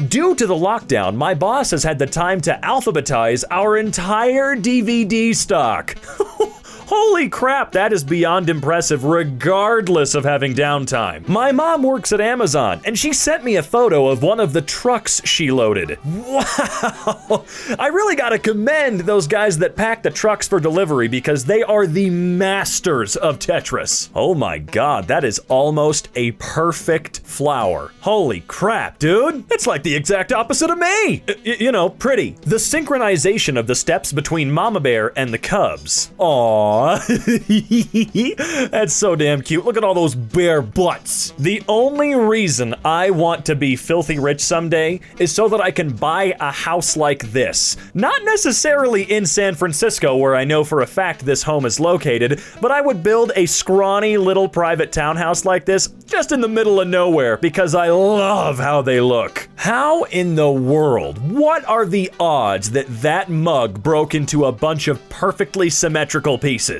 Due to the lockdown, my boss has had the time to alphabetize our entire DVD stock. Holy crap, that is beyond impressive regardless of having downtime. My mom works at Amazon and she sent me a photo of one of the trucks she loaded. Wow, I really gotta commend those guys that pack the trucks for delivery because they are the masters of Tetris. Oh my God, that is almost a perfect flower. Holy crap, dude. It's like the exact opposite of me. You know, pretty. The synchronization of the steps between Mama Bear and the cubs. Aww. That's so damn cute. Look at all those bear butts. The only reason I want to be filthy rich someday is so that I can buy a house like this. Not necessarily in San Francisco, where I know for a fact this home is located, but I would build a scrawny little private townhouse like this just in the middle of nowhere because I love how they look. How in the world? What are the odds that that mug broke into a bunch of perfectly symmetrical pieces?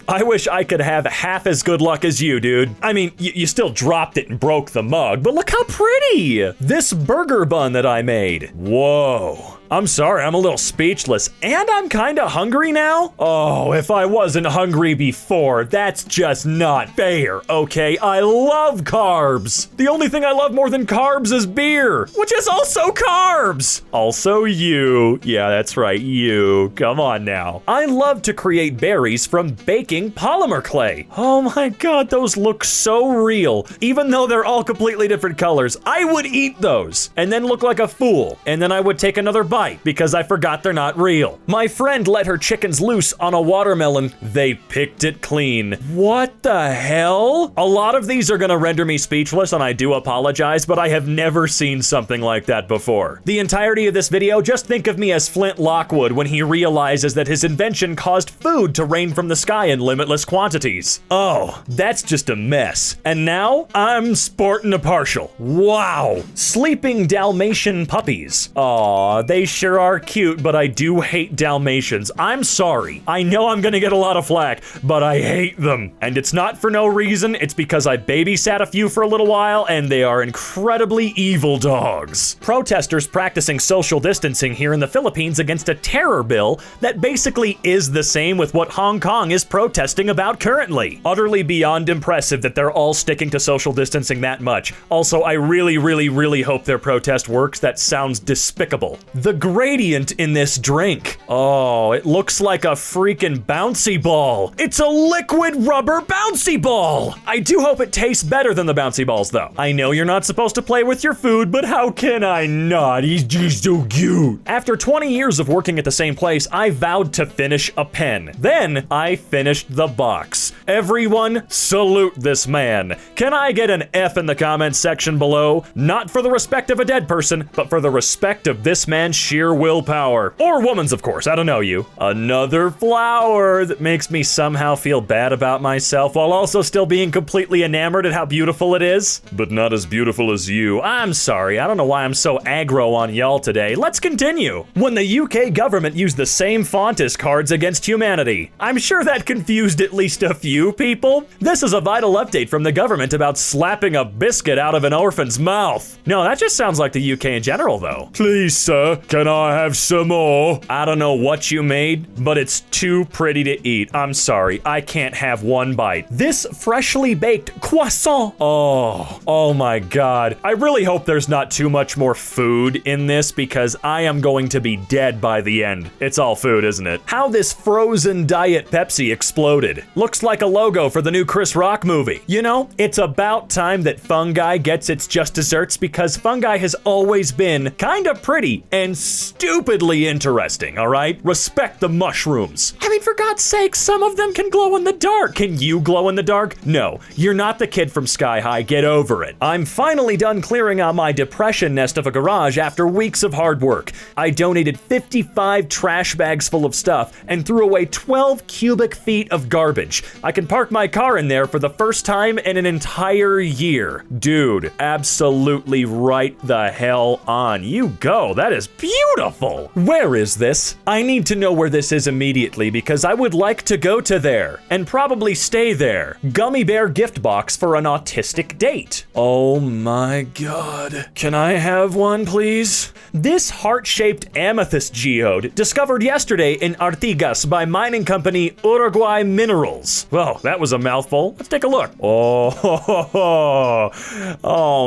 I wish I could have half as good luck as you, dude. I mean, you still dropped it and broke the mug, but look how pretty! This burger bun that I made. Whoa. I'm sorry, I'm a little speechless, and I'm kinda hungry now? Oh, if I wasn't hungry before, that's just not fair, okay? I love carbs. The only thing I love more than carbs is beer, which is also carbs. Also you. Yeah, that's right, you. Come on now. I love to create berries from baking polymer clay. Oh my God, those look so real. Even though they're all completely different colors, I would eat those and then look like a fool, and then I would take another bite because I forgot they're not real. My friend let her chickens loose on a watermelon. They picked it clean. What the hell? A lot of these are gonna render me speechless, and I do apologize, but I have never seen something like that before. The entirety of this video, just think of me as Flint Lockwood when he realizes that his invention caused food to rain from the sky in limitless quantities. Oh, that's just a mess. And now I'm sporting a partial. Wow. Sleeping Dalmatian puppies. Aw, they sure are cute, but I do hate Dalmatians. I'm sorry. I know I'm gonna get a lot of flack, but I hate them. And it's not for no reason. It's because I babysat a few for a little while, and they are incredibly evil dogs. Protesters practicing social distancing here in the Philippines against a terror bill that basically is the same with what Hong Kong is protesting about currently. Utterly beyond impressive that they're all sticking to social distancing that much. Also, I really hope their protest works. That sounds despicable. The gradient in this drink. Oh, it looks like a freaking bouncy ball. It's a liquid rubber bouncy ball. I do hope it tastes better than the bouncy balls though. I know you're not supposed to play with your food, but how can I not? He's just so cute. After 20 years of working at the same place, I vowed to finish a pen. Then I finished the box. Everyone salute this man. Can I get an F in the comments section below? Not for the respect of a dead person, but for the respect of this man's sheer willpower. Or woman's, of course, I don't know you. Another flower that makes me somehow feel bad about myself while also still being completely enamored at how beautiful it is. But not as beautiful as you. I'm sorry, I don't know why I'm so aggro on y'all today. Let's continue. When the UK government used the same font as Cards Against Humanity. I'm sure that confused at least a few people. This is a vital update from the government about slapping a biscuit out of an orphan's mouth. No, that just sounds like the UK in general though. Please, sir, can I have some more? I don't know what you made, but it's too pretty to eat. I'm sorry, I can't have one bite. This freshly baked croissant. Oh my God. I really hope there's not too much more food in this because I am going to be dead by the end. It's all food, isn't it? How this frozen Diet Pepsi exploded. Looks like a logo for the new Chris Rock movie. You know, it's about time that fungi gets its just desserts because fungi has always been kind of pretty and stupidly interesting, all right? Respect the mushrooms. I mean, for God's sake, some of them can glow in the dark. Can you glow in the dark? No, you're not the kid from Sky High. Get over it. I'm finally done clearing out my depression nest of a garage after weeks of hard work. I donated 55 trash bags full of stuff and threw away 12 cubic feet of garbage. I can park my car in there for the first time in an entire year. Dude, absolutely right the hell on. You go. That is beautiful. Where is this? I need to know where this is immediately because because I would like to go to there and probably stay there. Gummy bear gift box for an autistic date. Oh my god. Can I have one, please? This heart-shaped amethyst geode discovered yesterday in Artigas by mining company Uruguay Minerals. Well, that was a mouthful. Let's take a look. Oh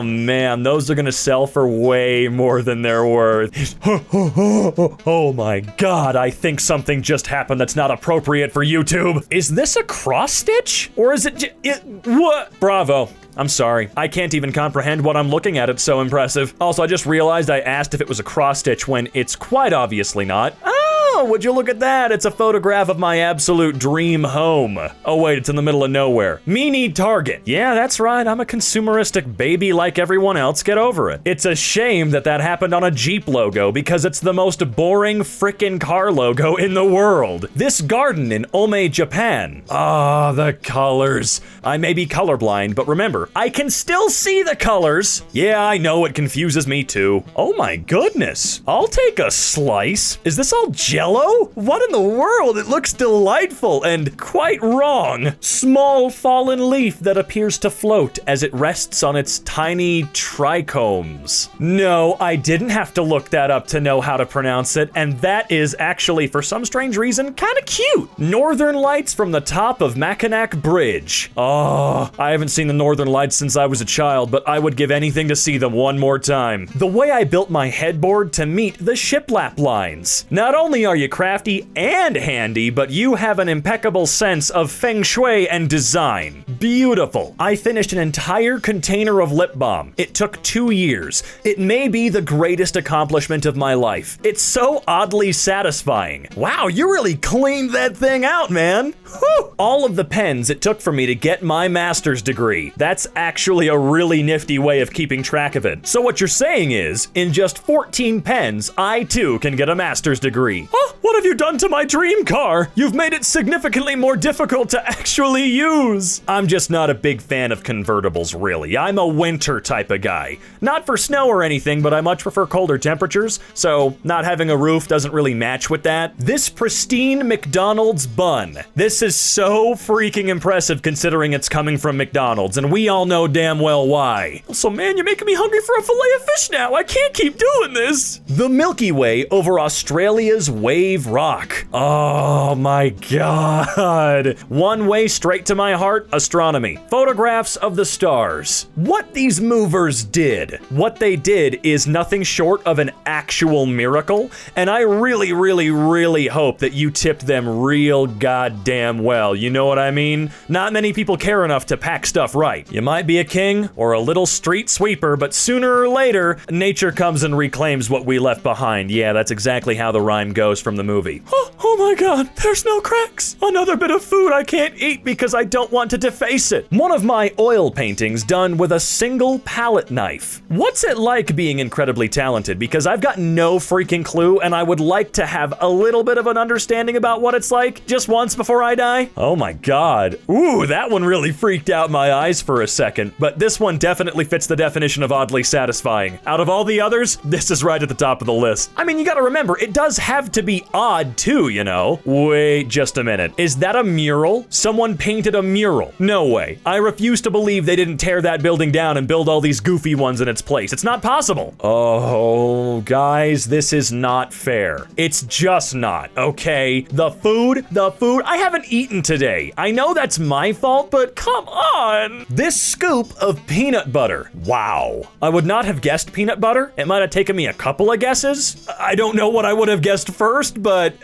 man, those are gonna sell for way more than they're worth. Oh my god, I think something just happened that's not appropriate for YouTube. Is this a cross stitch? Or is it what? Bravo. I'm sorry. I can't even comprehend what I'm looking at. It's so impressive. Also, I just realized I asked if it was a cross stitch when it's quite obviously not. Oh, would you look at that? It's a photograph of my absolute dream home. Oh wait, it's in the middle of nowhere. Me need Target. Yeah, that's right. I'm a consumeristic baby like everyone else. Get over it. It's a shame that that happened on a Jeep logo because it's the most boring frickin' car logo in the world. This garden in Ome, Japan. Ah, the colors. I may be colorblind, but remember, I can still see the colors. Yeah, I know it confuses me too. Oh my goodness. I'll take a slice. Is this all Jello? What in the world? It looks delightful and quite wrong. Small fallen leaf that appears to float as it rests on its tiny trichomes. No, I didn't have to look that up to know how to pronounce it, and that is actually, for some strange reason, kind of cute. Northern Lights from the top of Mackinac Bridge. Oh, I haven't seen the Northern Lights since I was a child, but I would give anything to see them one more time. The way I built my headboard to meet the shiplap lines. Not only are you crafty and handy, but you have an impeccable sense of feng shui and design. Beautiful. I finished an entire container of lip balm. It took 2 years. It may be the greatest accomplishment of my life. It's so oddly satisfying. Wow, you really cleaned that thing out, man. Whew. All of the pens it took for me to get my master's degree. That's actually a really nifty way of keeping track of it. So what you're saying is, in just 14 pens, I too can get a master's degree. Oh, what have you done to my dream car? You've made it significantly more difficult to actually use. I'm just not a big fan of convertibles, really. I'm a winter type of guy. Not for snow or anything, but I much prefer colder temperatures, so not having a roof doesn't really match with that. This pristine McDonald's bun. This is so freaking impressive considering it's coming from McDonald's, and we all know damn well why. Also, man, you're making me hungry for a fillet of fish now. I can't keep doing this. The Milky Way over Australia's Wave Rock. Oh my god. One way straight to my heart, astronomy. Photographs of the stars. What these movers did. What they did is nothing short of an actual miracle, and I really, really, really hope that you tipped them real goddamn well. You know what I mean? Not many people care enough to pack stuff right. You might be a king or a little street sweeper, but sooner or later, nature comes and reclaims what we left behind. Yeah, that's exactly how the rhyme goes from the movie. Oh my god, there's no cracks. Another bit of food I can't eat because I don't want to deface it. One of my oil paintings done with a single palette knife. What's it like being incredibly talented? Because I've got no freaking clue, and I would like to have a little bit of an understanding about what it's like just once before I die. Oh my god. Ooh, that one really freaked out my eyes for a second, but this one definitely fits the definition of oddly satisfying. Out of all the others, this is right at the top of the list. I mean, you gotta remember, it does have to be odd too, you know? Wait just a minute. Is that a mural? Someone painted a mural? No way. I refuse to believe they didn't tear that building down and build all these goofy ones in its place. It's not possible. Oh, guys, this is not fair. It's just not, okay? The food, I haven't eaten today. I know that's my fault, but come on. This scoop of peanut butter. Wow. I would not have guessed peanut butter. It might have taken me a couple of guesses. I don't know what I would have guessed first, but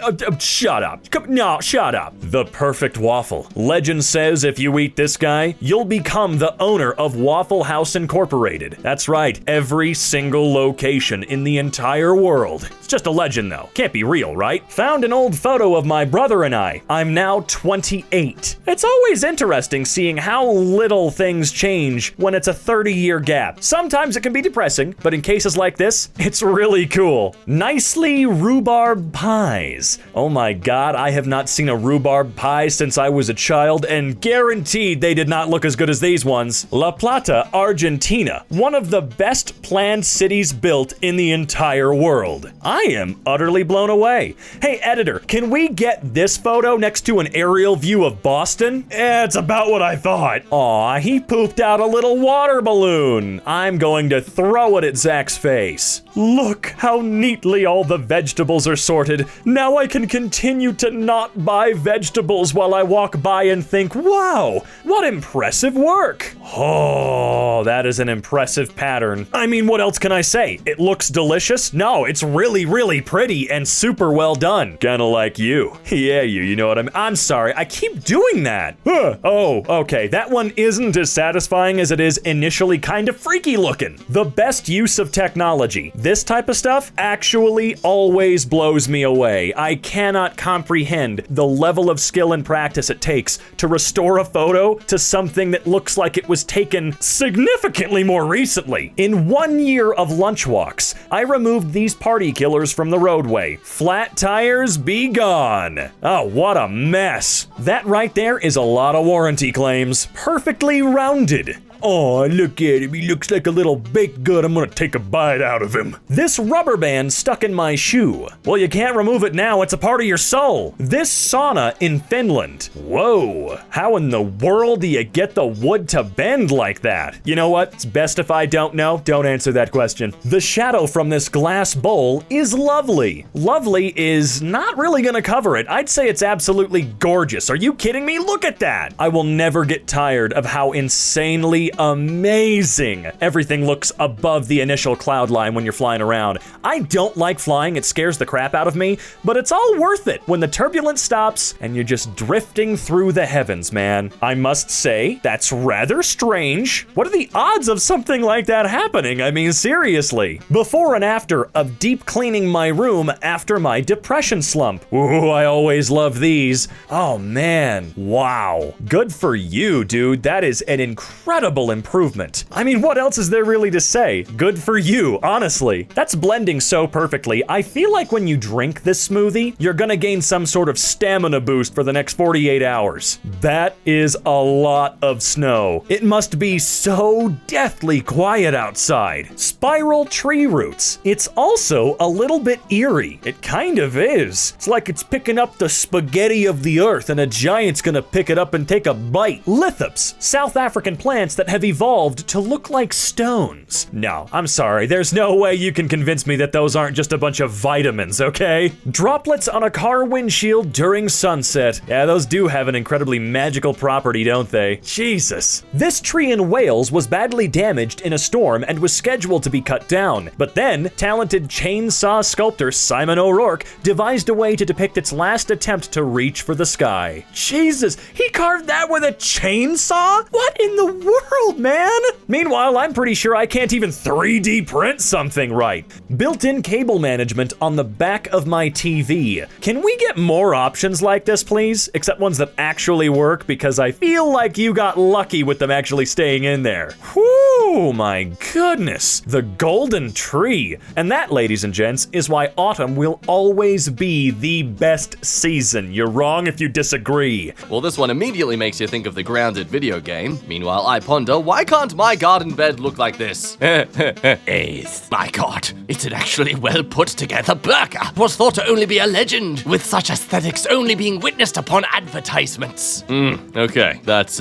shut up. No, shut up. The perfect waffle. Legend says if you eat this guy, you'll become the owner of Waffle House Incorporated. That's right, every single location in the entire world. It's just a legend though. Can't be real, right? Found an old photo of my brother and I. I'm now 28. It's always interesting seeing how little things change when it's a 30-year gap. Sometimes it can be depressing, but in cases like this, it's really cool. Nicely rhubarb pies. Oh my god, I have not seen a rhubarb pie since I was a child, and guaranteed they did not look as good as these ones. La Plata, Argentina. One of the best planned cities built in the entire entire world. I am utterly blown away. Hey, editor, can we get this photo next to an aerial view of Boston? It's about what I thought. Aw, he pooped out a little water balloon. I'm going to throw it at Zach's face. Look how neatly all the vegetables are sorted. Now I can continue to not buy vegetables while I walk by and think, wow, what impressive work. Oh, that is an impressive pattern. I mean, what else can I say? It looks delicious? No, it's really, really pretty and super well done. Kinda like you. Yeah, you know what I mean? I'm sorry, I keep doing that. Oh, okay, that one isn't as satisfying as it is initially kind of freaky looking. The best use of technology. This type of stuff actually always blows me away. I cannot comprehend the level of skill and practice it takes to restore a photo to something that looks like it was taken significantly more recently. In 1 year of lunch walks, I removed these party killers from the roadway. Flat tires be gone. Oh, what a mess. That right there is a lot of warranty claims. Perfectly rounded. Oh, look at him. He looks like a little baked good. I'm gonna take a bite out of him. This rubber band stuck in my shoe. Well, you can't remove it now. It's a part of your soul. This sauna in Finland. Whoa. How in the world do you get the wood to bend like that? You know what? It's best if I don't know. Don't answer that question. The shadow from this glass bowl is lovely. Lovely is not really gonna cover it. I'd say it's absolutely gorgeous. Are you kidding me? Look at that. I will never get tired of how insanely amazing everything looks above the initial cloud line when you're flying around. I don't like flying, it scares the crap out of me, but it's all worth it when the turbulence stops and you're just drifting through the heavens, man. I must say, that's rather strange. What are the odds of something like that happening? I mean, seriously. Before and after of deep cleaning my room after my depression slump. Ooh, I always love these. Oh man, wow. Good for you, dude. That is an incredible improvement. I mean, what else is there really to say? Good for you, honestly. That's blending so perfectly. I feel like when you drink this smoothie, you're gonna gain some sort of stamina boost for the next 48 hours. That is a lot of snow. It must be so deathly quiet outside. Spiral tree roots. It's also a little bit eerie. It kind of is. It's like it's picking up the spaghetti of the earth and a giant's gonna pick it up and take a bite. Lithops, South African plants that have evolved to look like stones. No, I'm sorry, there's no way you can convince me that those aren't just a bunch of vitamins, okay? Droplets on a car windshield during sunset. Yeah, those do have an incredibly magical property, don't they? Jesus. This tree in Wales was badly damaged in a storm and was scheduled to be cut down. But then, talented chainsaw sculptor Simon O'Rourke devised a way to depict its last attempt to reach for the sky. Jesus, he carved that with a chainsaw? What in the world, man? Meanwhile, I'm pretty sure I can't even 3D print something right. Built-in cable management on the back of my TV. Can we get more options like this, please? Except ones that actually work, because I feel like you got lucky with them actually staying in there. Whoo, my goodness. The golden tree. And that, ladies and gents, is why autumn will always be the best season. You're wrong if you disagree. Well, this one immediately makes you think of the Grounded video game. Meanwhile, I ponder, why can't my garden bed look like this? My god, it's an actually well put together burger. Was thought to only be a legend, with such aesthetics only being witnessed upon advertisements. Okay, that's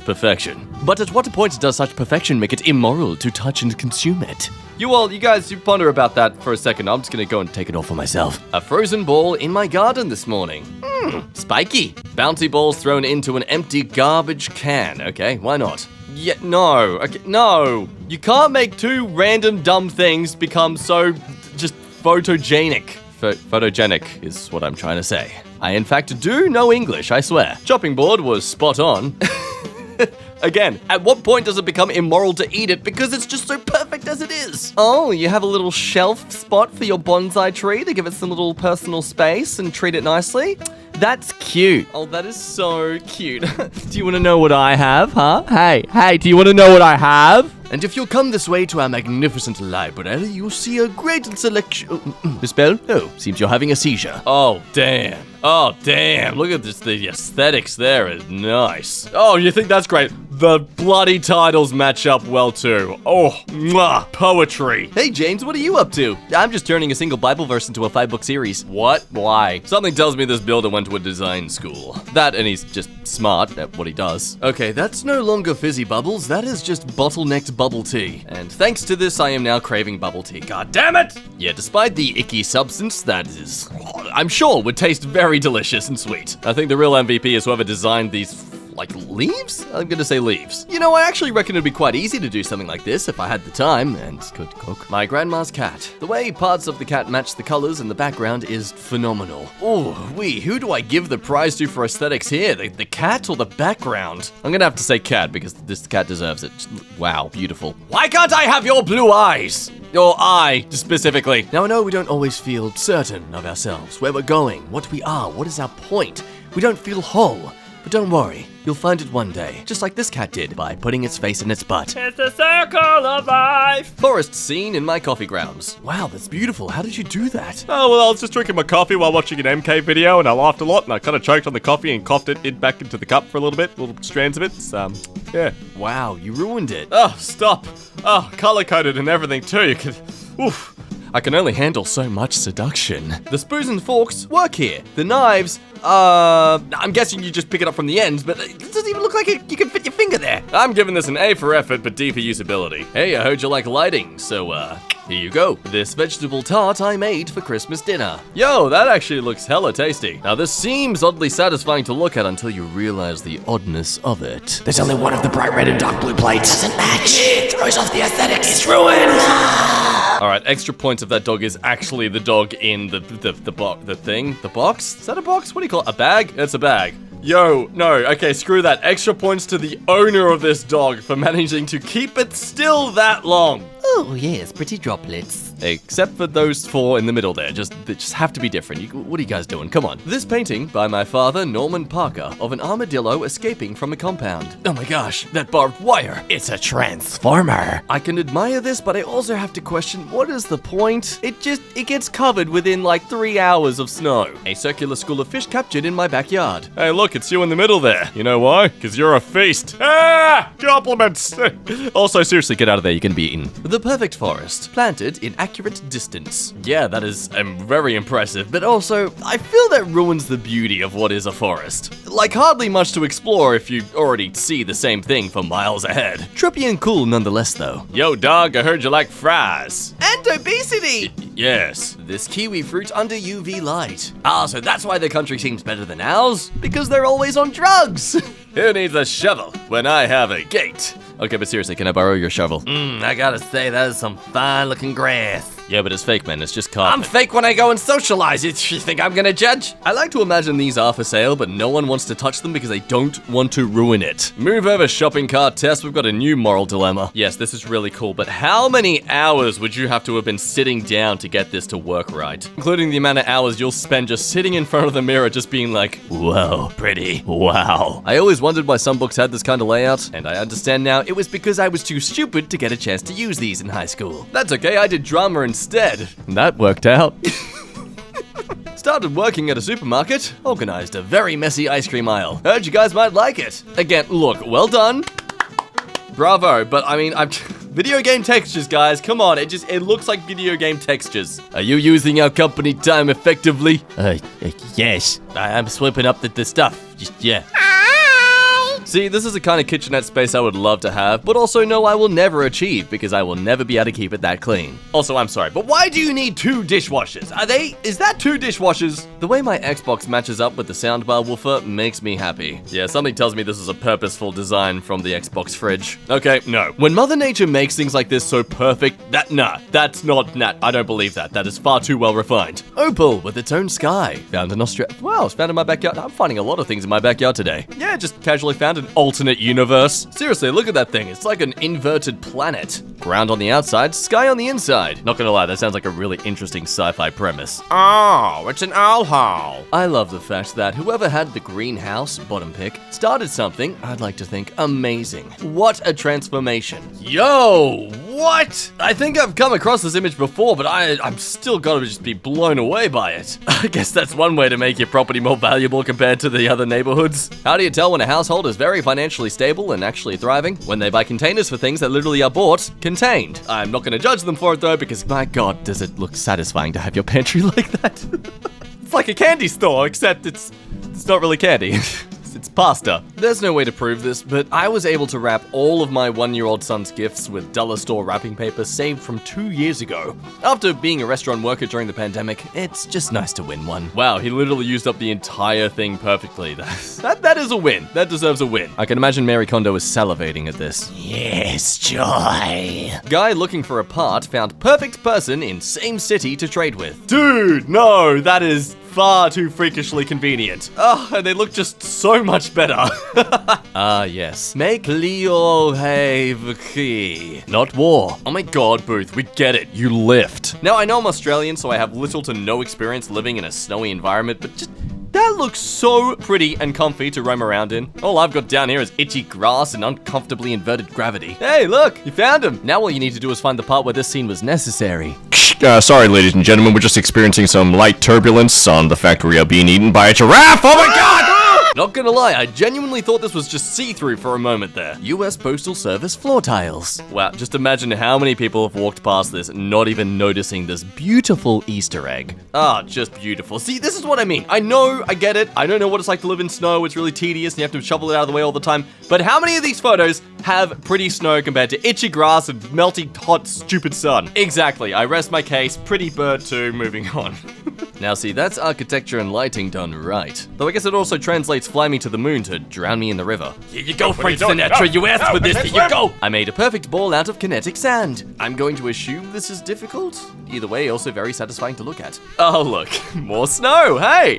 perfection. But at what point does such perfection make it immoral to touch and consume it? You guys ponder about that for a second. I'm just gonna go and take it off for myself. A frozen ball in my garden this morning. Spiky. Bouncy balls thrown into an empty garbage can. Okay, why not? Yeah, no. Okay, no. You can't make two random dumb things become so just photogenic. Photogenic is what I'm trying to say. I in fact do know English, I swear. Chopping board was spot on. Again, at what point does it become immoral to eat it because it's just so perfect as it is? Oh, you have a little shelf spot for your bonsai tree to give it some little personal space and treat it nicely? That's cute. Oh, that is so cute. Do you want to know what I have, huh? Hey, do you want to know what I have? And if you'll come this way to our magnificent library, you'll see a great selection. Miss Bell? Oh, seems you're having a seizure. Oh, damn. Look at this. The aesthetics there is nice. Oh, you think that's great? the bloody titles match up well too. Oh, mwah, poetry. Hey James, what are you up to? I'm just turning a single Bible verse into a 5-book series. What? Why? Something tells me this builder went to a design school. That and he's just smart at what he does. Okay, that's no longer fizzy bubbles, that is just bottlenecked bubble tea. And thanks to this, I am now craving bubble tea. God damn it! Yeah, despite the icky substance that is, I'm sure would taste very delicious and sweet. I think the real MVP is whoever designed these, like, leaves? I'm gonna say leaves. You know, I actually reckon it'd be quite easy to do something like this if I had the time and could cook. My grandma's cat. The way parts of the cat match the colors in the background is phenomenal. Oh, who do I give the prize to for aesthetics here? The cat or the background? I'm gonna have to say cat because this cat deserves it. Wow, beautiful. Why can't I have your blue eyes? Your eye, specifically. Now, I know we don't always feel certain of ourselves, where we're going, what we are, what is our point. We don't feel whole. But don't worry, you'll find it one day, just like this cat did by putting its face in its butt. It's the circle of life! Forest scene in my coffee grounds. Wow, that's beautiful. How did you do that? Oh, well, I was just drinking my coffee while watching an MK video, and I laughed a lot, and I kind of choked on the coffee and coughed it back into the cup for a little bit, little strands of it. Yeah. Wow, you ruined it. Oh, stop. Oh, color-coded and everything, too. You could... Oof. I can only handle so much seduction. The spoons and forks work here. The knives, I'm guessing you just pick it up from the ends, but it doesn't even look like you can fit your finger there. I'm giving this an A for effort, but D for usability. Hey, I heard you like lighting, so, here you go. This vegetable tart I made for Christmas dinner. Yo, that actually looks hella tasty. Now, this seems oddly satisfying to look at until you realize the oddness of it. There's only one of the bright red and dark blue plates. Doesn't match. It throws off the aesthetics. It's ruined. All right, extra points if that dog is actually the dog in the thing. The box? Is that a box? What do you call it? A bag? It's a bag. Yo, no, okay, screw that. Extra points to the owner of this dog for managing to keep it still that long. Oh, yes, pretty droplets. Except for those 4 in the middle there. They just have to be different. What are you guys doing? Come on. This painting by my father, Norman Parker, of an armadillo escaping from a compound. Oh my gosh, that barbed wire. It's a transformer. I can admire this, but I also have to question, what is the point? It gets covered within like 3 hours of snow. A circular school of fish captured in my backyard. Hey, look, it's you in the middle there. You know why? Because you're a feast. Ah! Compliments! Also, seriously, get out of there. You can be eaten. The perfect forest, planted in accurate distance. Yeah, that is very impressive, but also, I feel that ruins the beauty of what is a forest. Like, hardly much to explore if you already see the same thing for miles ahead. Trippy and cool nonetheless, though. Yo, dog, I heard you like fries. And obesity! Yes. This kiwi fruit under UV light. Ah, so that's why their country seems better than ours? Because they're always on drugs! Who needs a shovel when I have a gate? Okay, but seriously, can I borrow your shovel? I gotta say, that is some fine-looking grass. Yeah, but it's fake, man. It's just carpet. I'm fake when I go and socialize. You think I'm gonna judge? I like to imagine these are for sale, but no one wants to touch them because they don't want to ruin it. Move over, shopping cart test. We've got a new moral dilemma. Yes, this is really cool, but how many hours would you have to have been sitting down to get this to work right? Including the amount of hours you'll spend just sitting in front of the mirror just being like, whoa, pretty, wow. I always wondered why some books had this kind of layout, and I understand now it was because I was too stupid to get a chance to use these in high school. That's okay, I did drama instead. That worked out. Started working at a supermarket, organized a very messy ice cream aisle. Heard you guys might like it. Again, look, well done. Bravo, but I mean, video game textures, guys, come on, it looks like video game textures. Are you using our company time effectively? Yes. I'm sweeping up the stuff, yeah. See, this is the kind of kitchenette space I would love to have, but also know I will never achieve because I will never be able to keep it that clean. Also, I'm sorry, but why do you need 2 dishwashers? Is that 2 dishwashers? The way my Xbox matches up with the soundbar woofer makes me happy. Yeah, something tells me this is a purposeful design from the Xbox fridge. Okay, no. When Mother Nature makes things like this so perfect, that's not, I don't believe that. That is far too well refined. Opal with its own sky. Found in Australia. Wow, it's found in my backyard. I'm finding a lot of things in my backyard today. Yeah, just casually found an alternate universe. Seriously, look at that thing. It's like an inverted planet. Ground on the outside, sky on the inside. Not gonna lie, that sounds like a really interesting sci-fi premise. Oh, it's an owl hole. I love the fact that whoever had the greenhouse, bottom pick, started something, I'd like to think, amazing. What a transformation. Yo! What? I think I've come across this image before, but I'm still gotta just be blown away by it. I guess that's one way to make your property more valuable compared to the other neighborhoods. How do you tell when a household is very financially stable and actually thriving? When they buy containers for things that literally are bought contained. I'm not gonna judge them for it though, because my god, does it look satisfying to have your pantry like that? It's like a candy store, except it's not really candy. It's pasta. There's no way to prove this, but I was able to wrap all of my 1-year-old son's gifts with dollar store wrapping paper saved from 2 years ago. After being a restaurant worker during the pandemic, it's just nice to win one. Wow, he literally used up the entire thing perfectly. That is a win. That deserves a win. I can imagine Mary Kondo is salivating at this. Yes, Joy. Guy looking for a part found perfect person in same city to trade with. Dude, no, that is far too freakishly convenient. Oh, and they look just so much better. Ah, yes. Make Leo have key. Not war. Oh my god, Booth, we get it. You lift. Now, I know I'm Australian, so I have little to no experience living in a snowy environment, but just... that looks so pretty and comfy to roam around in. All I've got down here is itchy grass and uncomfortably inverted gravity. Hey, look, you found him. Now all you need to do is find the part where this scene was necessary. Sorry, ladies and gentlemen, we're just experiencing some light turbulence on the fact we are being eaten by a giraffe. Oh my god! Not gonna lie, I genuinely thought this was just see-through for a moment there. US Postal Service floor tiles. Wow, just imagine how many people have walked past this not even noticing this beautiful Easter egg. Ah, just beautiful. See, this is what I mean. I know, I get it. I don't know what it's like to live in snow. It's really tedious and you have to shovel it out of the way all the time. But how many of these photos have pretty snow compared to itchy grass and melty, hot, stupid sun? Exactly. I rest my case. Pretty bird too. Moving on. Now see, that's architecture and lighting done right. Though I guess it also translates fly me to the moon to drown me in the river. Here you go, Frank Sinatra. You asked for this. Here you go. I made a perfect ball out of kinetic sand. I'm going to assume this is difficult. Either way, also very satisfying to look at. Oh look, more snow, hey!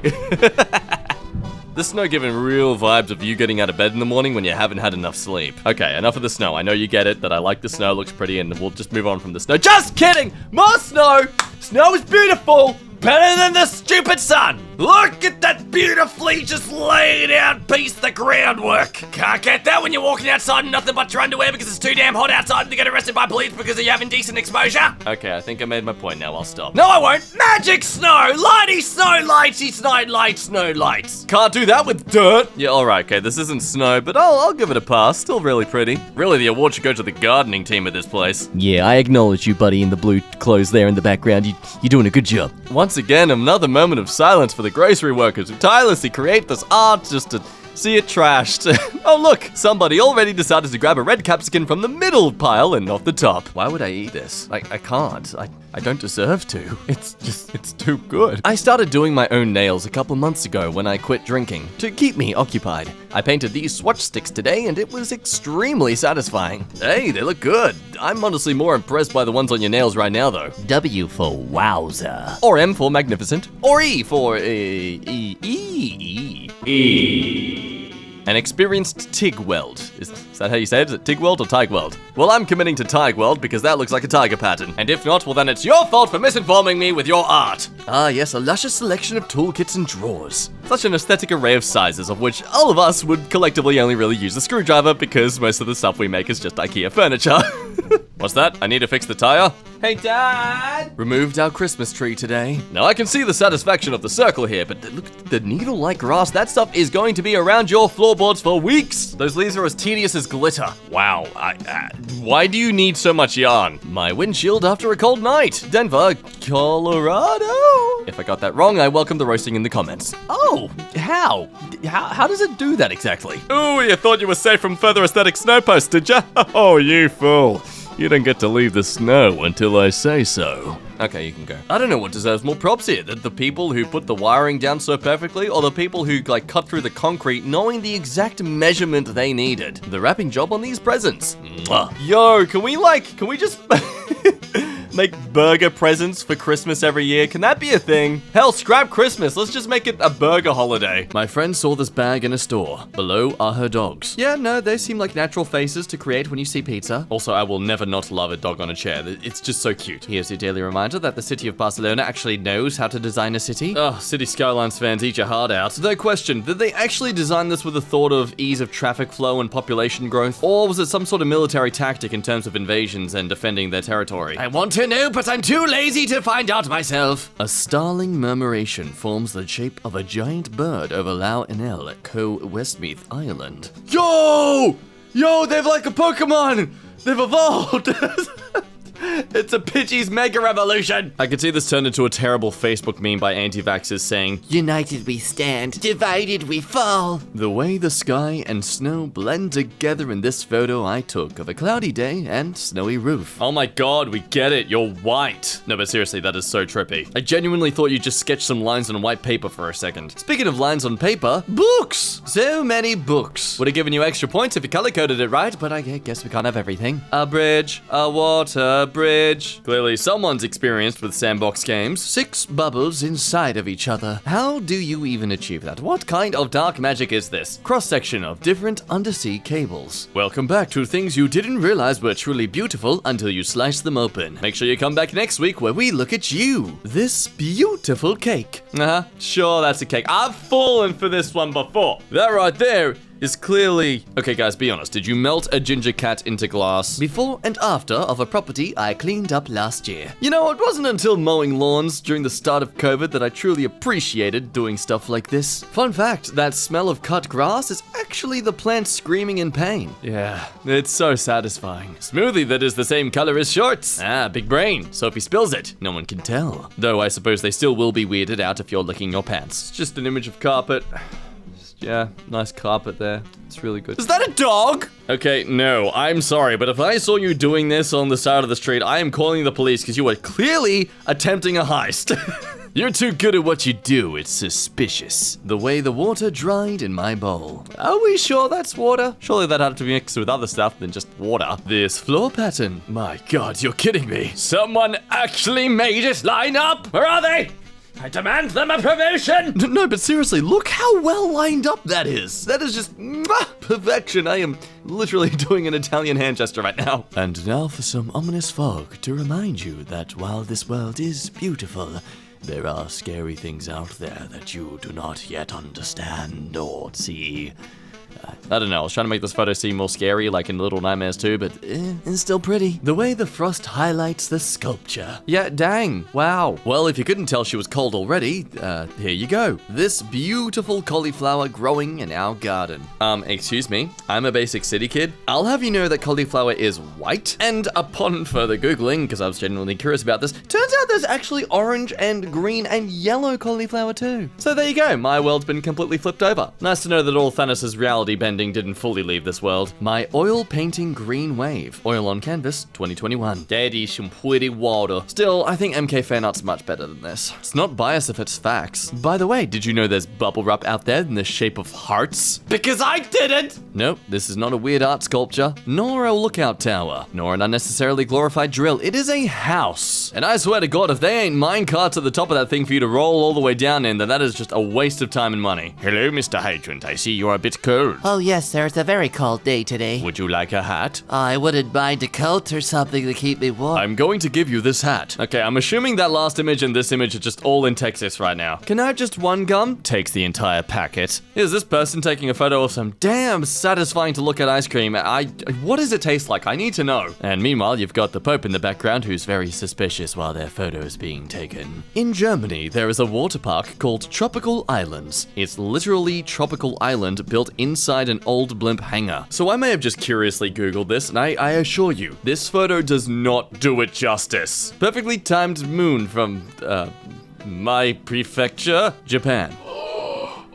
The snow giving real vibes of you getting out of bed in the morning when you haven't had enough sleep. Okay, enough of the snow. I know you get it, that I like the snow, looks pretty, and we'll just move on from the snow. Just kidding! More snow! Snow is beautiful! Better than the stupid sun! Look at that beautifully just laid out piece of groundwork. Can't get that when you're walking outside in nothing but your underwear because it's too damn hot outside and you get arrested by police because you have indecent exposure. Okay, I think I made my point now. I'll stop. No, I won't. Magic snow! Lighty snow lightsy snow lights, snow lights. Can't do that with dirt. Yeah, alright, okay, this isn't snow, but I'll give it a pass. Still really pretty. Really, the award should go to the gardening team at this place. Yeah, I acknowledge you, buddy, in the blue clothes there in the background. You're doing a good job. Once again, another moment of silence for the grocery workers who tirelessly create this art just to see it trashed. Oh look, somebody already decided to grab a red capsicum from the middle pile and not the top. Why would I eat this? I can't. I don't deserve to. It's too good. I started doing my own nails a couple months ago when I quit drinking to keep me occupied. I painted these swatch sticks today and it was extremely satisfying. Hey, they look good. I'm honestly more impressed by the ones on your nails right now though. W for wowza. Or M for magnificent. Or E for an experienced TIG weld. Is that how you say it? Is it TIG weld or TIG weld? Well, I'm committing to TIG weld because that looks like a tiger pattern. And if not, well then it's your fault for misinforming me with your art. Ah yes, a luscious selection of toolkits and drawers. Such an aesthetic array of sizes of which all of us would collectively only really use a screwdriver because most of the stuff we make is just IKEA furniture. What's that? I need to fix the tire? Hey, Dad! Removed our Christmas tree today. Now I can see the satisfaction of the circle here, but look at the needle-like grass. That stuff is going to be around your floorboards for weeks. Those leaves are as tedious as glitter. Wow, why do you need so much yarn? My windshield after a cold night. Denver, Colorado. If I got that wrong, I welcome the roasting in the comments. Oh, how? How does it do that exactly? Ooh, you thought you were safe from further aesthetic snow posts, did ya? Oh, you fool. You don't get to leave the snow until I say so. Okay, you can go. I don't know what deserves more props here. The people who put the wiring down so perfectly, or the people who cut through the concrete knowing the exact measurement they needed. The wrapping job on these presents. Mwah. Yo, can we just make burger presents for Christmas every year? Can that be a thing? Hell, scrap Christmas. Let's just make it a burger holiday. My friend saw this bag in a store. Below are her dogs. Yeah, no, they seem like natural faces to create when you see pizza. Also, I will never not love a dog on a chair. It's just so cute. Here's your daily reminder that the city of Barcelona actually knows how to design a city. Oh, City Skylines fans, eat your heart out. The question, did they actually design this with the thought of ease of traffic flow and population growth? Or was it some sort of military tactic in terms of invasions and defending their territory? I want to know, but I'm too lazy to find out myself. A starling murmuration forms the shape of a giant bird over Lau Enel at Co-Westmeath Island. Yo! Yo, they've like a Pokemon! They've evolved! It's a Pidgey's Mega Revolution! I could see this turned into a terrible Facebook meme by anti-vaxxers saying, United we stand, divided we fall. The way the sky and snow blend together in this photo I took of a cloudy day and snowy roof. oh my god, we get it, you're white. No, but seriously, that is so trippy. I genuinely thought you just sketched some lines on white paper for a second. Speaking of lines on paper, books! So many books. Would have given you extra points if you color-coded it right, but I guess we can't have everything. A bridge, a water bridge. Clearly, someone's experienced with sandbox games. 6 bubbles inside of each other. How do you even achieve that? What kind of dark magic is this? Cross-section of different undersea cables. Welcome back to things you didn't realize were truly beautiful until you sliced them open. Make sure you come back next week where we look at you. This beautiful cake. Sure, that's a cake. I've fallen for this one before. That right there is clearly... Okay, guys, be honest. Did you melt a ginger cat into glass? Before and after of a property I cleaned up last year. You know, it wasn't until mowing lawns during the start of COVID that I truly appreciated doing stuff like this. Fun fact, that smell of cut grass is actually the plant screaming in pain. Yeah, it's so satisfying. Smoothie that is the same color as shorts. Ah, big brain. So if he spills it, no one can tell. Though I suppose they still will be weirded out if you're licking your pants. It's just an image of carpet. Yeah, nice carpet there. It's really good. Is that a dog? Okay, no, I'm sorry, but if I saw you doing this on the side of the street, I am calling the police because you are clearly attempting a heist. You're too good at what you do, it's suspicious. The way the water dried in my bowl. Are we sure that's water? Surely that had to be mixed with other stuff than just water. This floor pattern. My god, you're kidding me. Someone actually made it line up. Where are they? I demand them a promotion! No, but seriously, look how well lined up that is. That is just perfection. I am literally doing an Italian hand gesture right now. And now for some ominous fog to remind you that while this world is beautiful, there are scary things out there that you do not yet understand or see. I don't know, I was trying to make this photo seem more scary, like in Little Nightmares 2, but it's still pretty. The way the frost highlights the sculpture. yeah, dang, wow. Well, if you couldn't tell she was cold already, here you go. This beautiful cauliflower growing in our garden. Excuse me, I'm a basic city kid. I'll have you know that cauliflower is white, and upon further Googling, because I was genuinely curious about this, Turns out there's actually orange and green and yellow cauliflower too. so there you go, my world's been completely flipped over. Nice to know that all Thanos' reality bending didn't fully leave this world. My oil painting green wave. Oil on canvas 2021. That is some pretty water. Still, I think MK fan art's much better than this. It's not bias if it's facts. By the way, did you know there's bubble wrap out there in the shape of hearts? Because I didn't! Nope, this is not a weird art sculpture, nor a lookout tower, nor an unnecessarily glorified drill. It is a house. And I swear to God, if there ain't minecarts at the top of that thing for you to roll all the way down in, then that is just a waste of time and money. Hello, Mr. Hydrant. I see you're a bit cold. Oh yes, sir, it's a very cold day today. Would you like a hat? I wouldn't mind a coat or something to keep me warm. I'm going to give you this hat. Okay, I'm assuming that last image and this image are just all in Texas right now. Can I have just one gum? Takes the entire packet. Here's this person taking a photo of some damn satisfying to look at ice cream. What does it taste like? I need to know. And meanwhile, you've got the Pope in the background who's very suspicious while their photo is being taken. In Germany, there is a water park called Tropical Islands. It's literally tropical island built inside an old blimp hangar. So I may have just curiously Googled this, and I assure you, this photo does not do it justice. Perfectly timed moon from, my prefecture, Japan.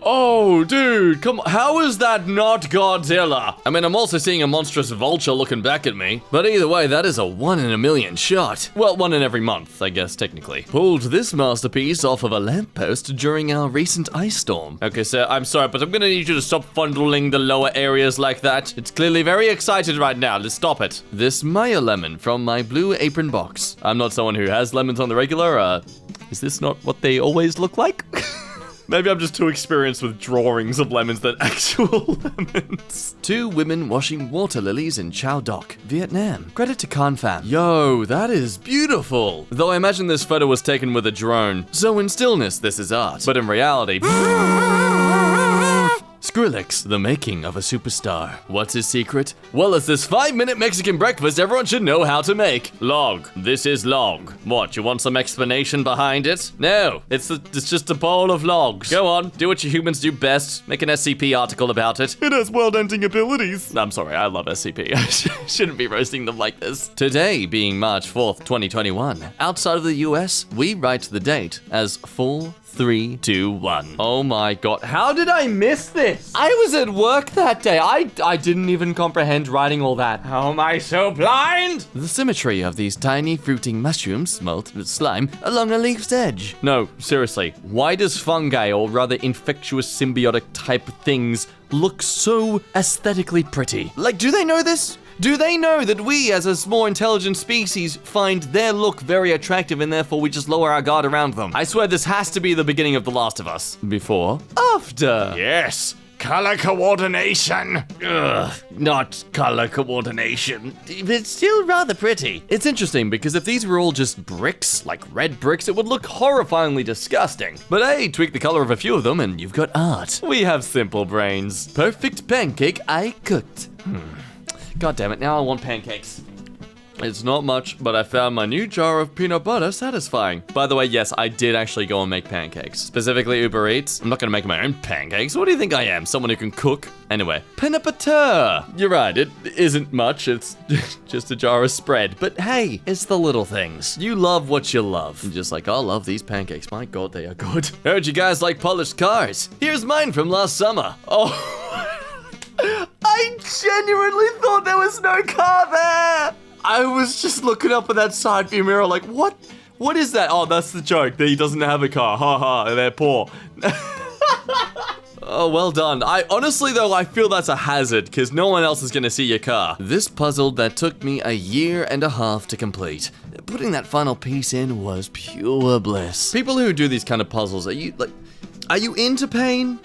Oh, dude, come on. How is that not Godzilla? I mean, I'm also seeing a monstrous vulture looking back at me. But either way, that is a 1 in a million shot. Well, 1 in every month, I guess, technically. Pulled this masterpiece off of a lamppost during our recent ice storm. Okay, sir, I'm sorry, but I'm gonna need you to stop fondling the lower areas like that. It's clearly very excited right now. Let's stop it. This Maya lemon from my Blue Apron box. I'm not someone who has lemons on the regular. Is this not what they always look like? Maybe I'm just too experienced with drawings of lemons than actual lemons. 2 women washing water lilies in Chao Doc, Vietnam. Credit to Confam. Yo, that is beautiful. Though I imagine this photo was taken with a drone. So in stillness, this is art. But in reality... Skrillex, the making of a superstar. What's his secret? Well, it's this 5-minute Mexican breakfast everyone should know how to make. Log. This is log. What, you want some explanation behind it? No, it's just a bowl of logs. Go on, do what you humans do best. Make an SCP article about it. It has world-ending abilities. I'm sorry, I love SCP. I shouldn't be roasting them like this. Today, being March 4th, 2021, outside of the US, we write the date as 4/3, 2, 1. Oh my god, how did I miss this? I was at work that day. I didn't even comprehend writing all that. How am I so blind? The symmetry of these tiny fruiting mushrooms smelt with slime along a leaf's edge. No, seriously, why does fungi or rather infectious symbiotic type things look so aesthetically pretty? Like, do they know this? Do they know that we, as a more intelligent species, find their look very attractive and therefore we just lower our guard around them? I swear this has to be the beginning of The Last of Us. Before? After? Yes, color coordination. Ugh, not color coordination. It's still rather pretty. It's interesting because if these were all just bricks, like red bricks, it would look horrifyingly disgusting. But hey, tweak the color of a few of them and you've got art. We have simple brains. Perfect pancake I cooked. God damn it, now I want pancakes. It's not much, but I found my new jar of peanut butter satisfying. By the way, yes, I did actually go and make pancakes. Specifically Uber Eats. I'm not gonna make my own pancakes. What do you think I am? Someone who can cook? Anyway, peanut butter. You're right, it isn't much. It's just a jar of spread. But hey, it's the little things. You love what you love. Just like, I love these pancakes. My god, they are good. Heard you guys like polished cars. Here's mine from last summer. Oh. I genuinely thought there was no car there. I was just looking up at that side view mirror like, what? What is that? Oh, that's the joke, that he doesn't have a car. Ha ha, they're poor. Oh, well done. Honestly though, I feel that's a hazard because no one else is gonna see your car. This puzzle that took me 1.5 years to complete. Putting that final piece in was pure bliss. People who do these kind of puzzles, are you into pain?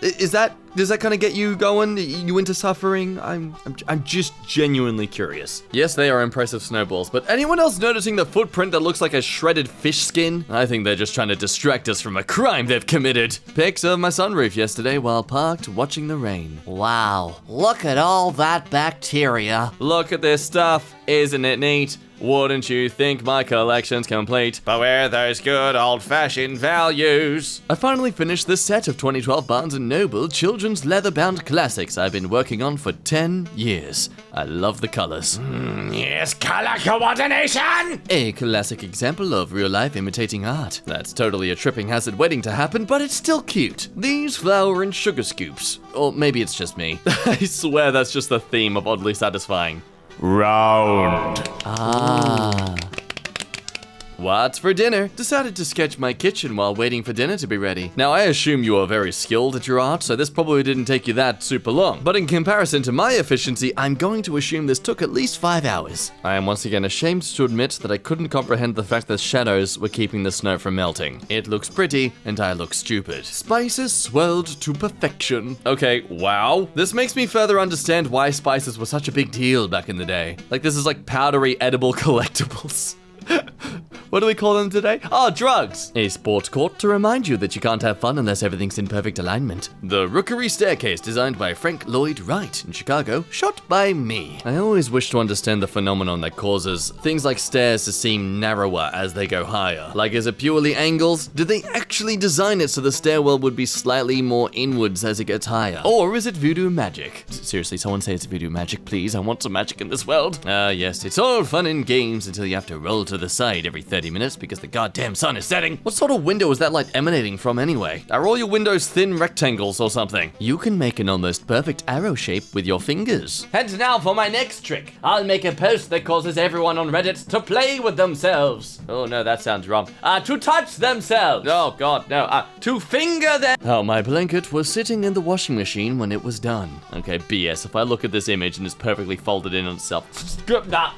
Does that kind of get you going? Are you into suffering? I'm just genuinely curious. Yes, they are impressive snowballs, but anyone else noticing the footprint that looks like a shredded fish skin? I think they're just trying to distract us from a crime they've committed. Pics of my sunroof yesterday while parked watching the rain. Wow, look at all that bacteria. Look at this stuff. Isn't it neat? Wouldn't you think my collection's complete? But where those good old-fashioned values? I finally finished this set of 2012 Barnes & Noble children's leather-bound classics I've been working on for 10 years. I love the colors. Yes, color coordination! A classic example of real-life imitating art. That's totally a tripping hazard waiting to happen, but it's still cute. These flour and sugar scoops. Or maybe it's just me. I swear that's just the theme of Oddly Satisfying. Round. What's for dinner? Decided to sketch my kitchen while waiting for dinner to be ready. Now, I assume you are very skilled at your art, so this probably didn't take you that super long. But in comparison to my efficiency, I'm going to assume this took at least 5 hours. I am once again ashamed to admit that I couldn't comprehend the fact that shadows were keeping the snow from melting. It looks pretty, and I look stupid. Spices swirled to perfection. Okay, wow. This makes me further understand why spices were such a big deal back in the day. Like, this is like powdery edible collectibles. What do we call them today? Oh, drugs! A sports court to remind you that you can't have fun unless everything's in perfect alignment. The Rookery Staircase, designed by Frank Lloyd Wright in Chicago, shot by me. I always wish to understand the phenomenon that causes things like stairs to seem narrower as they go higher. Like, is it purely angles? Did they actually design it so the stairwell would be slightly more inwards as it gets higher? Or is it voodoo magic? Seriously, someone say it's voodoo magic, please. I want some magic in this world. Yes, it's all fun and games until you have to roll to the side every 30 30 minutes because the goddamn sun is setting. What sort of window is that light emanating from anyway? Are all your windows thin rectangles or something? You can make an almost perfect arrow shape with your fingers. And now for my next trick. I'll make a post that causes everyone on Reddit to play with themselves. Oh no, that sounds wrong. To touch themselves. Oh god, no. To finger them. Oh, my blanket was sitting in the washing machine when it was done. Okay, BS. If I look at this image and it's perfectly folded in on itself. Nah.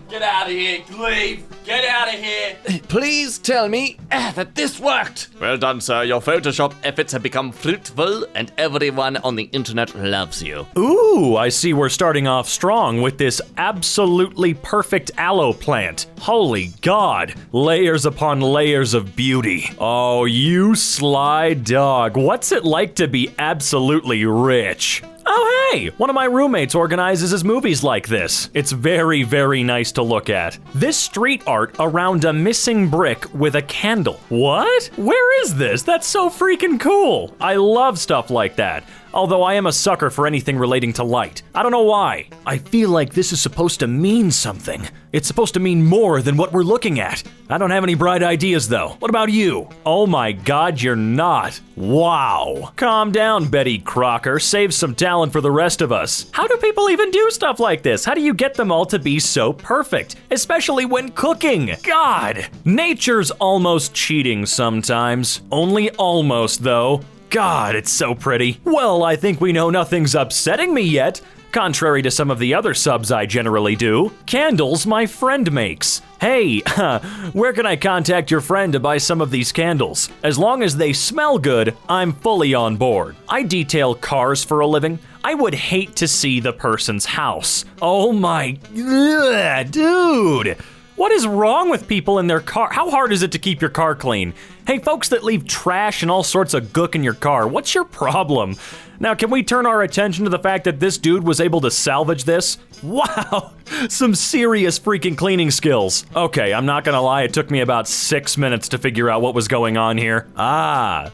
Get out of here. Leave. Get out of here. Please tell me That this worked. Well done, sir. Your Photoshop efforts have become fruitful and everyone on the internet loves you. Ooh, I see we're starting off strong with this absolutely perfect aloe plant. Holy God, layers upon layers of beauty. Oh, you sly dog. What's it like to be absolutely rich? Oh hey, one of my roommates organizes his movies like this. It's very, very nice to look at. This street art around a missing brick with a candle. What? Where is this? That's so freaking cool. I love stuff like that. Although I am a sucker for anything relating to light. I don't know why. I feel like this is supposed to mean something. It's supposed to mean more than what we're looking at. I don't have any bright ideas though. What about you? Oh my God, you're not. Wow. Calm down, Betty Crocker. Save some talent for the rest of us. How do people even do stuff like this? How do you get them all to be so perfect? Especially when cooking. God. Nature's almost cheating sometimes. Only almost though. God, it's so pretty. Well, I think we know nothing's upsetting me yet. Contrary to some of the other subs I generally do. Candles my friend makes. Hey, where can I contact your friend to buy some of these candles? As long as they smell good, I'm fully on board. I detail cars for a living. I would hate to see the person's house. Oh my, dude. What is wrong with people in their car? How hard is it to keep your car clean? Hey, folks that leave trash and all sorts of gook in your car, what's your problem? Now, can we turn our attention to the fact that this dude was able to salvage this? Wow, some serious freaking cleaning skills. Okay, I'm not gonna lie, it took me about 6 minutes to figure out what was going on here.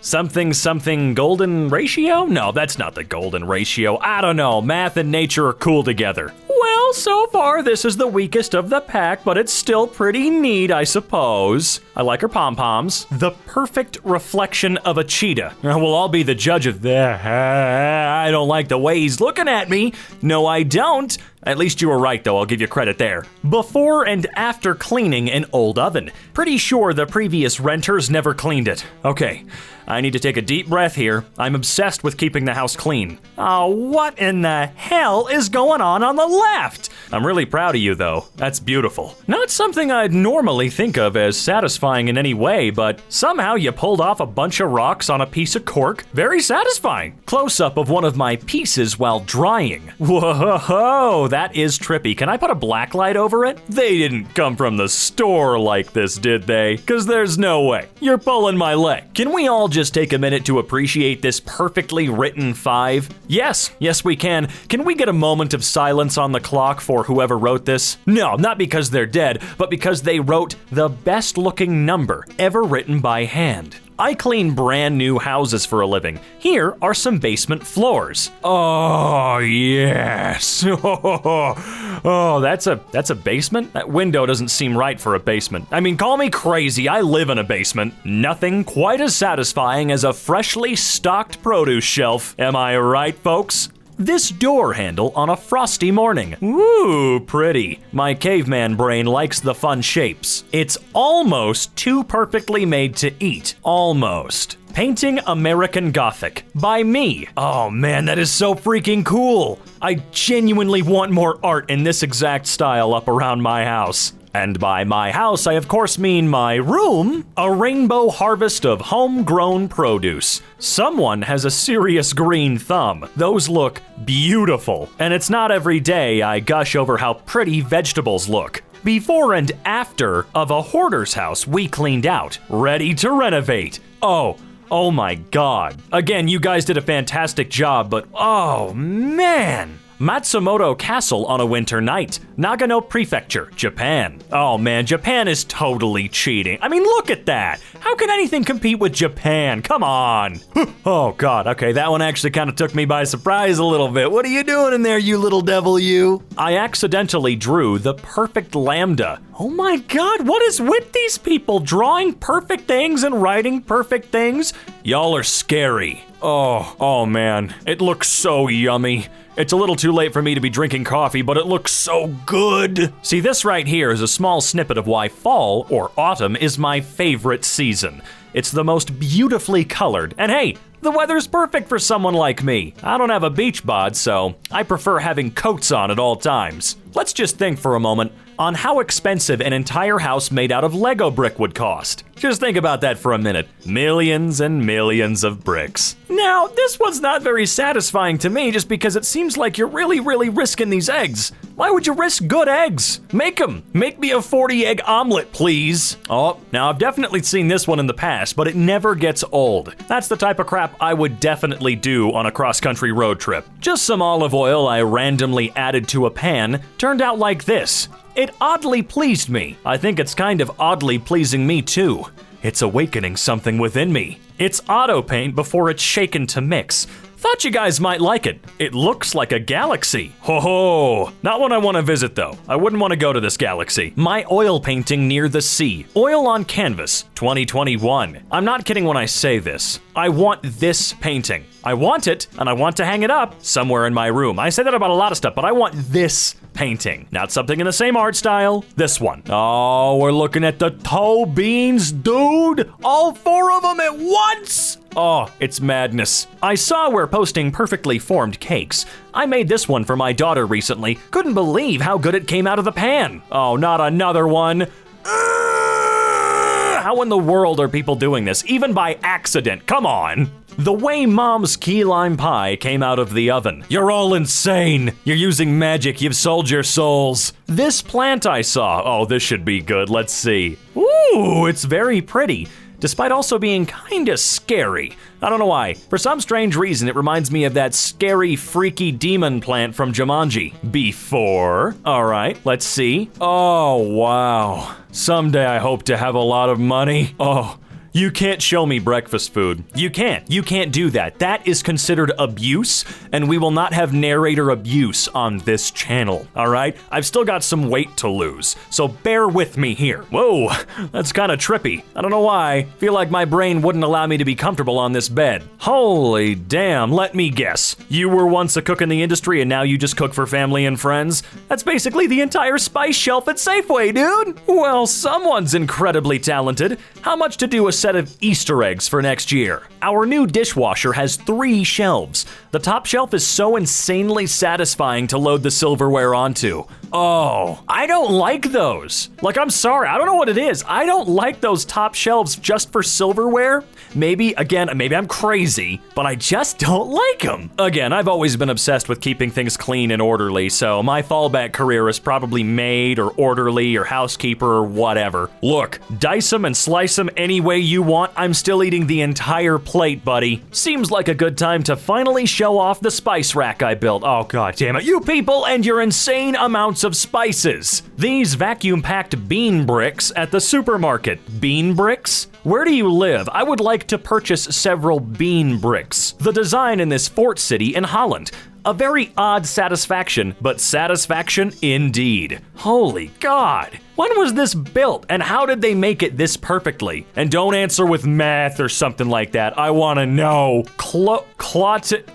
Something golden ratio? No, that's not the golden ratio. I don't know, math and nature are cool together. Well, so far this is the weakest of the pack, but it's still pretty neat, I suppose. I like her pom-poms. The perfect reflection of a cheetah. We'll all be the judge of that. I don't like the way he's looking at me. No, I don't. At least you were right though, I'll give you credit there. Before and after cleaning an old oven. Pretty sure the previous renters never cleaned it. Okay, I need to take a deep breath here. I'm obsessed with keeping the house clean. Oh, what in the hell is going on the left? I'm really proud of you though, that's beautiful. Not something I'd normally think of as satisfying in any way, but somehow you pulled off a bunch of rocks on a piece of cork. Very satisfying. Close-up of one of my pieces while drying. Whoa, that is trippy. Can I put a black light over it? They didn't come from the store like this, did they? Cause there's no way. You're pulling my leg. Can we all just take a minute to appreciate this perfectly written 5? Yes, we can. Can we get a moment of silence on the clock for whoever wrote this? No, not because they're dead, but because they wrote the best looking number ever written by hand. I clean brand new houses for a living. Here are some basement floors. Oh, yes. Oh, that's a basement? That window doesn't seem right for a basement. I mean, call me crazy, I live in a basement. Nothing quite as satisfying as a freshly stocked produce shelf. Am I right, folks? This door handle on a frosty morning. Ooh, pretty. My caveman brain likes the fun shapes. It's almost too perfectly made to eat. Almost. Painting American Gothic by me. Oh man, that is so freaking cool. I genuinely want more art in this exact style up around my house. And by my house, I of course mean my room, a rainbow harvest of homegrown produce. Someone has a serious green thumb. Those look beautiful. And it's not every day I gush over how pretty vegetables look. Before and after of a hoarder's house we cleaned out, ready to renovate. Oh my God. Again, you guys did a fantastic job, but oh man. Matsumoto Castle on a winter night, Nagano Prefecture, Japan. Oh man, Japan is totally cheating. I mean, look at that. How can anything compete with Japan? Come on. Oh God, okay, that one actually kind of took me by surprise a little bit. What are you doing in there, you little devil, you? I accidentally drew the perfect lambda. Oh my God, what is with these people drawing perfect things and writing perfect things? Y'all are scary. Oh man, it looks so yummy. It's a little too late for me to be drinking coffee, but it looks so good. See, this right here is a small snippet of why fall, or autumn, is my favorite season. It's the most beautifully colored, and hey, the weather's perfect for someone like me. I don't have a beach bod, so I prefer having coats on at all times. Let's just think for a moment on how expensive an entire house made out of Lego brick would cost. Just think about that for a minute. Millions and millions of bricks. Now, this one's not very satisfying to me just because it seems like you're really risking these eggs. Why would you risk good eggs? Make them. Make me a 40-egg omelet, please. Oh, now I've definitely seen this one in the past, but it never gets old. That's the type of crap I would definitely do on a cross-country road trip. Just some olive oil I randomly added to a pan turned out like this. It oddly pleased me. I think it's kind of oddly pleasing me too. It's awakening something within me. It's auto paint before it's shaken to mix. Thought you guys might like it. It looks like a galaxy. Ho ho! Not one I want to visit though. I wouldn't want to go to this galaxy. My oil painting near the sea. Oil on canvas, 2021. I'm not kidding when I say this. I want this painting. I want it, and I want to hang it up somewhere in my room. I say that about a lot of stuff, but I want this painting. Not something in the same art style. This one. Oh, we're looking at the toe beans, dude! All 4 of them at once! Oh, it's madness. I saw we're posting perfectly formed cakes. I made this one for my daughter recently. Couldn't believe how good it came out of the pan. Oh, not another one. How in the world are people doing this? Even by accident, come on. The way Mom's key lime pie came out of the oven. You're all insane. You're using magic. You've sold your souls. This plant I saw. Oh, this should be good. Let's see. Ooh, it's very pretty, despite also being kinda scary. I don't know why. For some strange reason, it reminds me of that scary, freaky demon plant from Jumanji. Before. All right, let's see. Oh, wow. Someday I hope to have a lot of money. Oh. You can't show me breakfast food. You can't do that. That is considered abuse, and we will not have narrator abuse on this channel, all right? I've still got some weight to lose, so bear with me here. Whoa, that's kind of trippy. I don't know why. Feel like my brain wouldn't allow me to be comfortable on this bed. Holy damn, let me guess. You were once a cook in the industry and now you just cook for family and friends? That's basically the entire spice shelf at Safeway, dude. Well, someone's incredibly talented. How much to do a set of Easter eggs for next year? Our new dishwasher has 3 shelves. The top shelf is so insanely satisfying to load the silverware onto. Oh, I don't like those. Like, I'm sorry, I don't know what it is. I don't like those top shelves just for silverware. Maybe I'm crazy, but I just don't like them. Again, I've always been obsessed with keeping things clean and orderly, so my fallback career is probably maid or orderly or housekeeper or whatever. Look, dice them and slice them any way you want. I'm still eating the entire plate, buddy. Seems like a good time to finally show off the spice rack I built. Oh, god damn it. You people and your insane amounts of spices. These vacuum-packed bean bricks at the supermarket. Bean bricks? Where do you live? I would like to purchase several bean bricks. The design in this fort city in Holland. A very odd satisfaction, but satisfaction indeed. Holy God. When was this built and how did they make it this perfectly? And don't answer with math or something like that. I want to know. Collected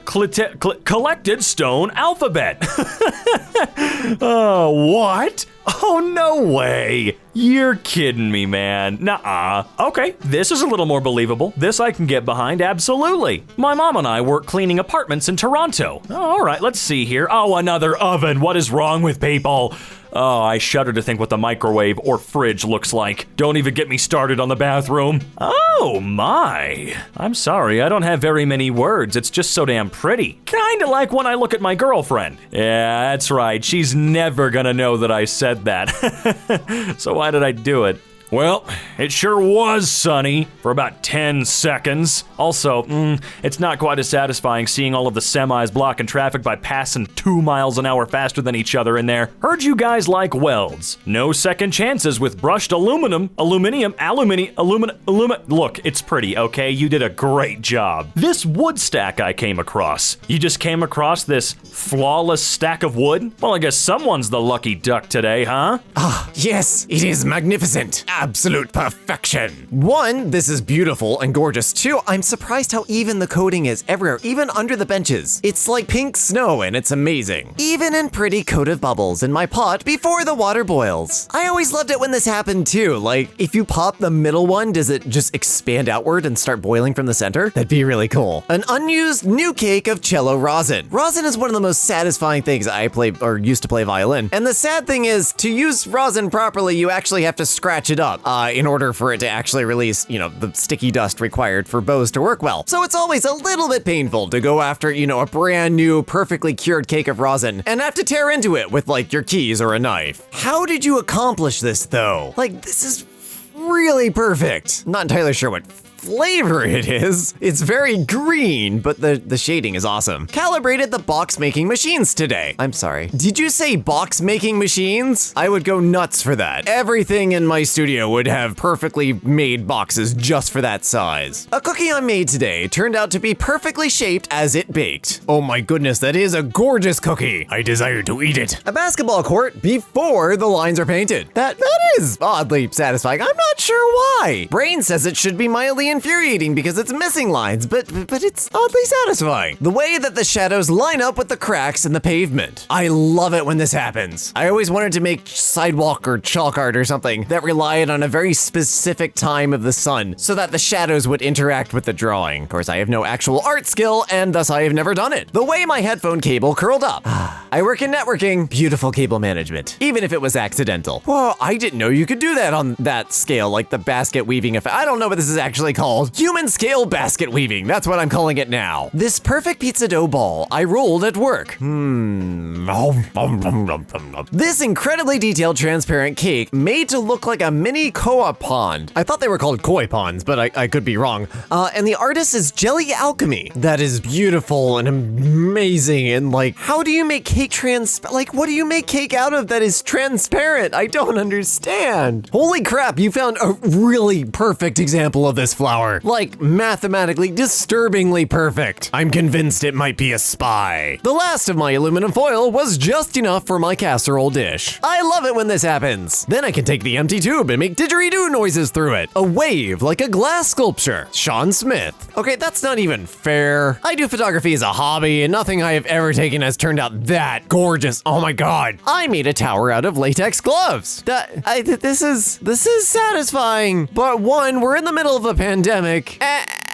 stone alphabet. Oh, what? Oh, no way. You're kidding me, man. Nuh-uh. Okay, this is a little more believable. This I can get behind, absolutely. My mom and I work cleaning apartments in Toronto. All right, let's see here. Oh, another oven. What is wrong with people? Oh, I shudder to think what the microwave or fridge looks like. Don't even get me started on the bathroom. Oh my. I'm sorry, I don't have very many words. It's just so damn pretty. Kinda like when I look at my girlfriend. Yeah, that's right. She's never gonna know that I said that. So why did I do it? Well, it sure was sunny for about 10 seconds. Also, it's not quite as satisfying seeing all of the semis blocking traffic by passing 2 miles an hour faster than each other in there. Heard you guys like welds. No second chances with brushed aluminum. Look, it's pretty, okay? You did a great job. This wood stack I came across. You just came across this flawless stack of wood? Well, I guess someone's the lucky duck today, huh? Yes, it is magnificent. Absolute perfection. 1, this is beautiful and gorgeous. 2, I'm surprised how even the coating is everywhere, even under the benches. It's like pink snow and it's amazing. Even in pretty coat of bubbles in my pot before the water boils. I always loved it when this happened too. Like, if you pop the middle one, does it just expand outward and start boiling from the center? That'd be really cool. An unused new cake of cello rosin. Rosin is one of the most satisfying things. I play or used to play violin. And the sad thing is, to use rosin properly, you actually have to scratch it up in order for it to actually release, the sticky dust required for bows to work well. So it's always a little bit painful to go after, a brand new, perfectly cured cake of rosin and have to tear into it with like your keys or a knife. How did you accomplish this though? Like, this is really perfect. Not entirely sure what flavor it is. It's very green, but the shading is awesome. Calibrated the box making machines today. I'm sorry. Did you say box making machines? I would go nuts for that. Everything in my studio would have perfectly made boxes just for that size. A cookie I made today turned out to be perfectly shaped as it baked. Oh my goodness, that is a gorgeous cookie. I desire to eat it. A basketball court before the lines are painted. That is oddly satisfying. I'm not sure why. Brain says it should be mildly infuriating because it's missing lines, but it's oddly satisfying. The way that the shadows line up with the cracks in the pavement. I love it when this happens. I always wanted to make sidewalk or chalk art or something that relied on a very specific time of the sun so that the shadows would interact with the drawing. Of course, I have no actual art skill and thus I have never done it. The way my headphone cable curled up. I work in networking, beautiful cable management, even if it was accidental. Whoa, I didn't know you could do that on that scale, like the basket weaving effect. I don't know what this is actually called. Human scale basket weaving, that's what I'm calling it now. This perfect pizza dough ball I rolled at work. This incredibly detailed transparent cake made to look like a mini koa pond. I thought they were called koi ponds, but I could be wrong. And the artist is Jelly Alchemy. That is beautiful and amazing. And like, how do you make cake what do you make cake out of that is transparent? I don't understand. Holy crap, you found a really perfect example of this flower. Like, mathematically disturbingly perfect. I'm convinced it might be a spy. The last of my aluminum foil was just enough for my casserole dish. I love it when this happens. Then I can take the empty tube and make didgeridoo noises through it. A wave like a glass sculpture. Sean Smith. Okay, that's not even fair. I do photography as a hobby and nothing I have ever taken has turned out that gorgeous. Oh my god. I made a tower out of latex gloves. This is satisfying. But 1, we're in the middle of a pandemic.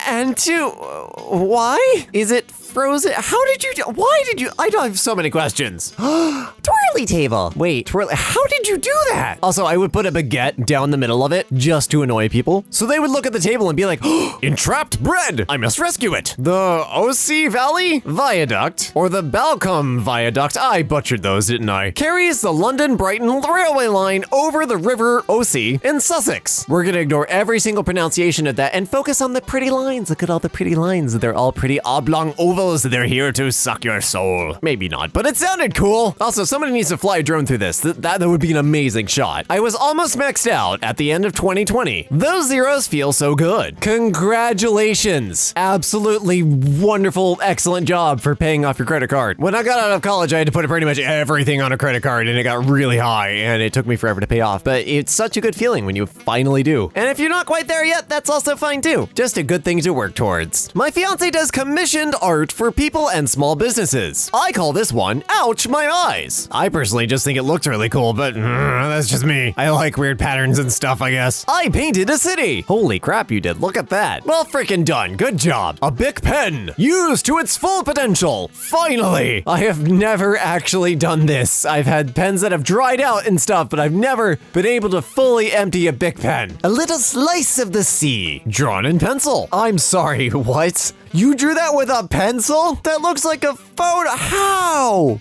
And 2, why? Is it frozen? Why did you? I have so many questions. Twirly table. Wait, how did you do that? Also, I would put a baguette down the middle of it just to annoy people. So they would look at the table and be like, entrapped bread. I must rescue it. The OC Valley Viaduct or the Balcombe Viaduct. I butchered those, didn't I? Carries the London Brighton railway line over the River OC in Sussex. We're gonna ignore every single pronunciation of that and focus on the pretty lines. Look at all the pretty lines. They're all pretty oblong ovals. They're here to suck your soul. Maybe not, but it sounded cool. Also, somebody needs to fly a drone through this. That would be an amazing shot. I was almost maxed out at the end of 2020. Those zeros feel so good. Congratulations. Absolutely wonderful, excellent job for paying off your credit card. When I got out of college, I had to put pretty much everything on a credit card and it got really high and it took me forever to pay off, but it's such a good feeling when you finally do. And if you're not quite there yet, that's also fine too. Just a good thing to work towards. My fiance does commissioned art for people and small businesses. I call this one, Ouch My Eyes. I personally just think it looks really cool, but that's just me. I like weird patterns and stuff, I guess. I painted a city. Holy crap, you did. Look at that. Well, freaking done. Good job. A Bic pen. Used to its full potential. Finally. I have never actually done this. I've had pens that have dried out and stuff, but I've never been able to fully empty a Bic pen. A little slice of the sea. Drawn in pencil. I'm sorry, what? You drew that with a pencil? That looks like a photo. How?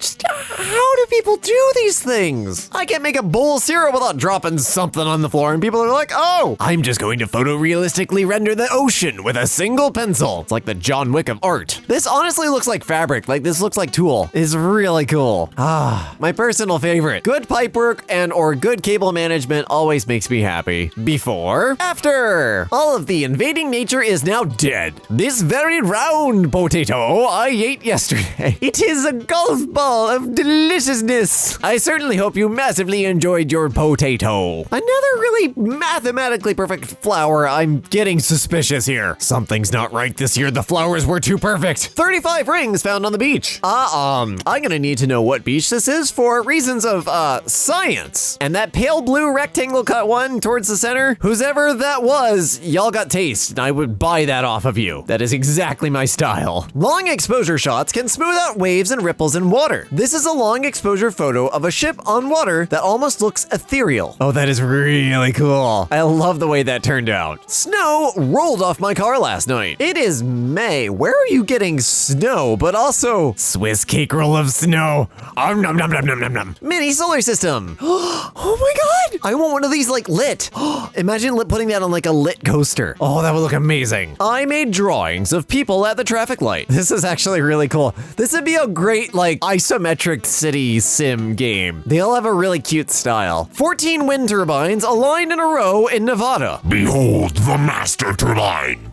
How do people do these things? I can't make a bowl of cereal without dropping something on the floor, and people are like, oh, I'm just going to photorealistically render the ocean with a single pencil. It's like the John Wick of art. This honestly looks like fabric. Like, this looks like tulle. It's really cool. My personal favorite. Good pipework and or good cable management always makes me happy. Before, after. All of the invading nature is now dead. This very round potato I ate yesterday. It is a golf ball of deliciousness. I certainly hope you massively enjoyed your potato. Another really mathematically perfect flower. I'm getting suspicious here. Something's not right this year. The flowers were too perfect. 35 rings found on the beach. I'm gonna need to know what beach this is for reasons of, science. And that pale blue rectangle cut one towards the center, whoever that was, y'all got taste, and I would buy that off of you. That is exactly my style. Long exposure shots can smooth out waves and ripples in water. This is a long exposure photo of a ship on water that almost looks ethereal. Oh, that is really cool. I love the way that turned out. Snow rolled off my car last night. It is May. Where are you getting snow, but also Swiss cake roll of snow? Nom nom nom nom nom nom. Mini solar system. Oh my god! I want one of these like lit. Imagine putting that on like a lit coaster. Oh, that would look amazing. I made drawings of people at the traffic light. This is actually really cool. This would be a great like isometric city sim game. They all have a really cute style. 14 wind turbines aligned in a row in Nevada. Behold the master turbine.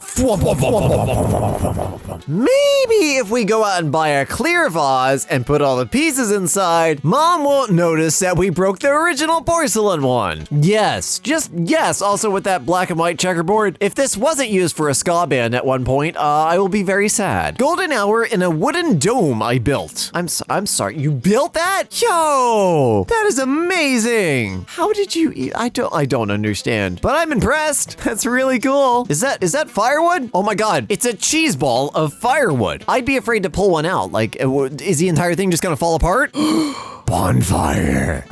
Maybe if we go out and buy a clear vase and put all the pieces inside, Mom won't notice that we broke the original porcelain one. Yes, just yes. Also with that black and white checkerboard, if this wasn't used for a ska band at one point, I will be very sad. Golden hour in a wooden dome I built. I'm sorry, you built that? Yo, that is amazing. How did you? I don't understand, but I'm impressed. That's really cool. Is that firewood? Oh my god, it's a cheese ball of firewood. I'd be afraid to pull one out. Like, is the entire thing just gonna fall apart? Bonfire.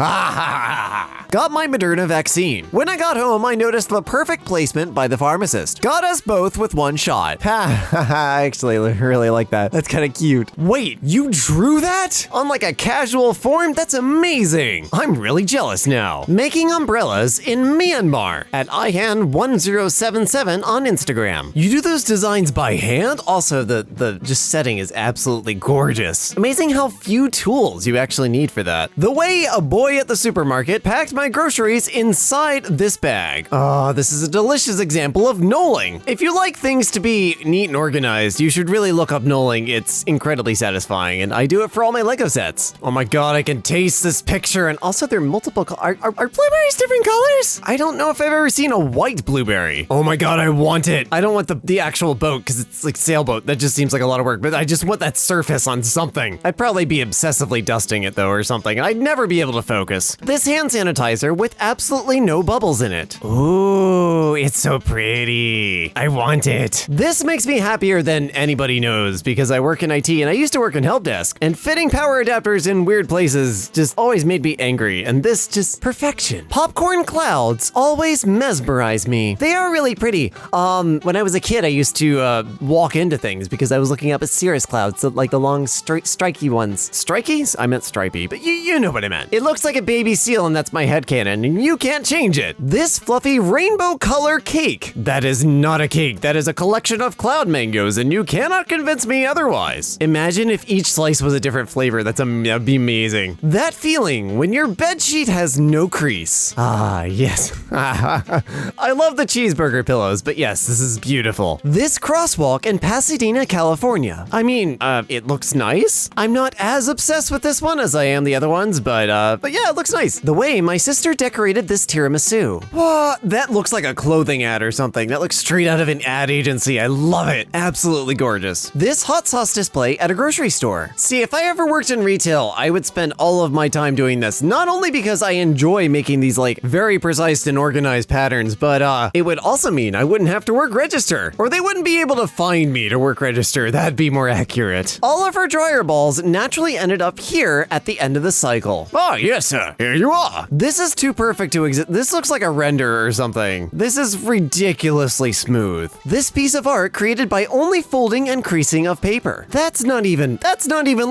Got my Moderna vaccine. When I got home, I noticed the perfect placement by the pharmacist. Got us both with one shot. I actually really like that. That's kind of cute. Wait, you drew that? On like a casual form? That's amazing. I'm really jealous now. Making umbrellas in Myanmar at ihan1077 on Instagram. You do those designs by hand? Also, the just setting is absolutely gorgeous. Amazing how few tools you actually need for that. The way a boy at the supermarket packed my groceries inside this bag. Oh, this is a delicious example of knolling. If you like things to be neat and organized, you should really look up knolling. It's incredibly satisfying, and I do it for all my Lego sets. Oh my god, I can taste this picture, and also they're multiple are blueberries different colors? I don't know if I've ever seen a white blueberry. Oh my god, I want it. I don't want the actual boat, because it's like sailboat. That just seems like a lot of work, but I just want that surface on something. I'd probably be obsessively dusting it though, or something, and I'd never be able to focus. This hand sanitizer with absolutely no bubbles in it. Ooh, it's so pretty. I want it. This makes me happier than anybody knows because I work in IT and I used to work in help desk, and fitting power adapters in weird places just always made me angry, and this just perfection. Popcorn clouds always mesmerize me. They are really pretty. When I was a kid, I used to walk into things because I was looking up at cirrus clouds, like the long strikey ones. Strikies? I meant stripey, but you know what I meant. It looks like a baby seal, and that's my headcanon, and you can't change it. This fluffy rainbow color cake. That is not a cake. That is a collection of cloud mangoes, and you cannot convince me otherwise. Imagine if each slice was a different flavor. That'd be amazing. That feeling when your bedsheet has no crease. Ah, yes. I love the cheeseburger pillows, but yes, this is beautiful. This crosswalk in Pasadena, California. I mean, it looks nice. I'm not as obsessed with this one as I am the other ones, but yeah, it looks nice. The way my sister decorated this tiramisu. Whoa, that looks like a clothing ad or something. That looks straight out of an ad agency. I love it. Absolutely gorgeous. This hot sauce display at a grocery store. See, if I ever worked in retail, I would spend all of my time doing this. Not only because I enjoy making these like very precise and organized patterns, but it would also mean I wouldn't have to work register, or they wouldn't be able to find me to work register. That'd be more accurate. All of our dryer balls naturally ended up here at the end of of the cycle. Oh, yes, sir. Here you are. This is too perfect to exist. This looks like a render or something. This is ridiculously smooth. This piece of art created by only folding and creasing of paper. That's not even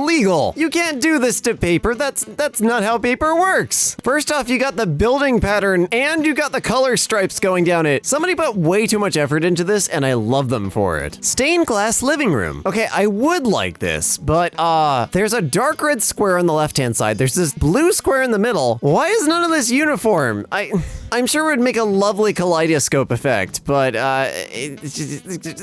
legal. You can't do this to paper. That's not how paper works. First off, you got the building pattern and you got the color stripes going down it. Somebody put way too much effort into this and I love them for it. Stained glass living room. Okay, I would like this, but there's a dark red square on the left-hand side. There's this blue square in the middle. Why is none of this uniform? I'm sure it would make a lovely kaleidoscope effect, but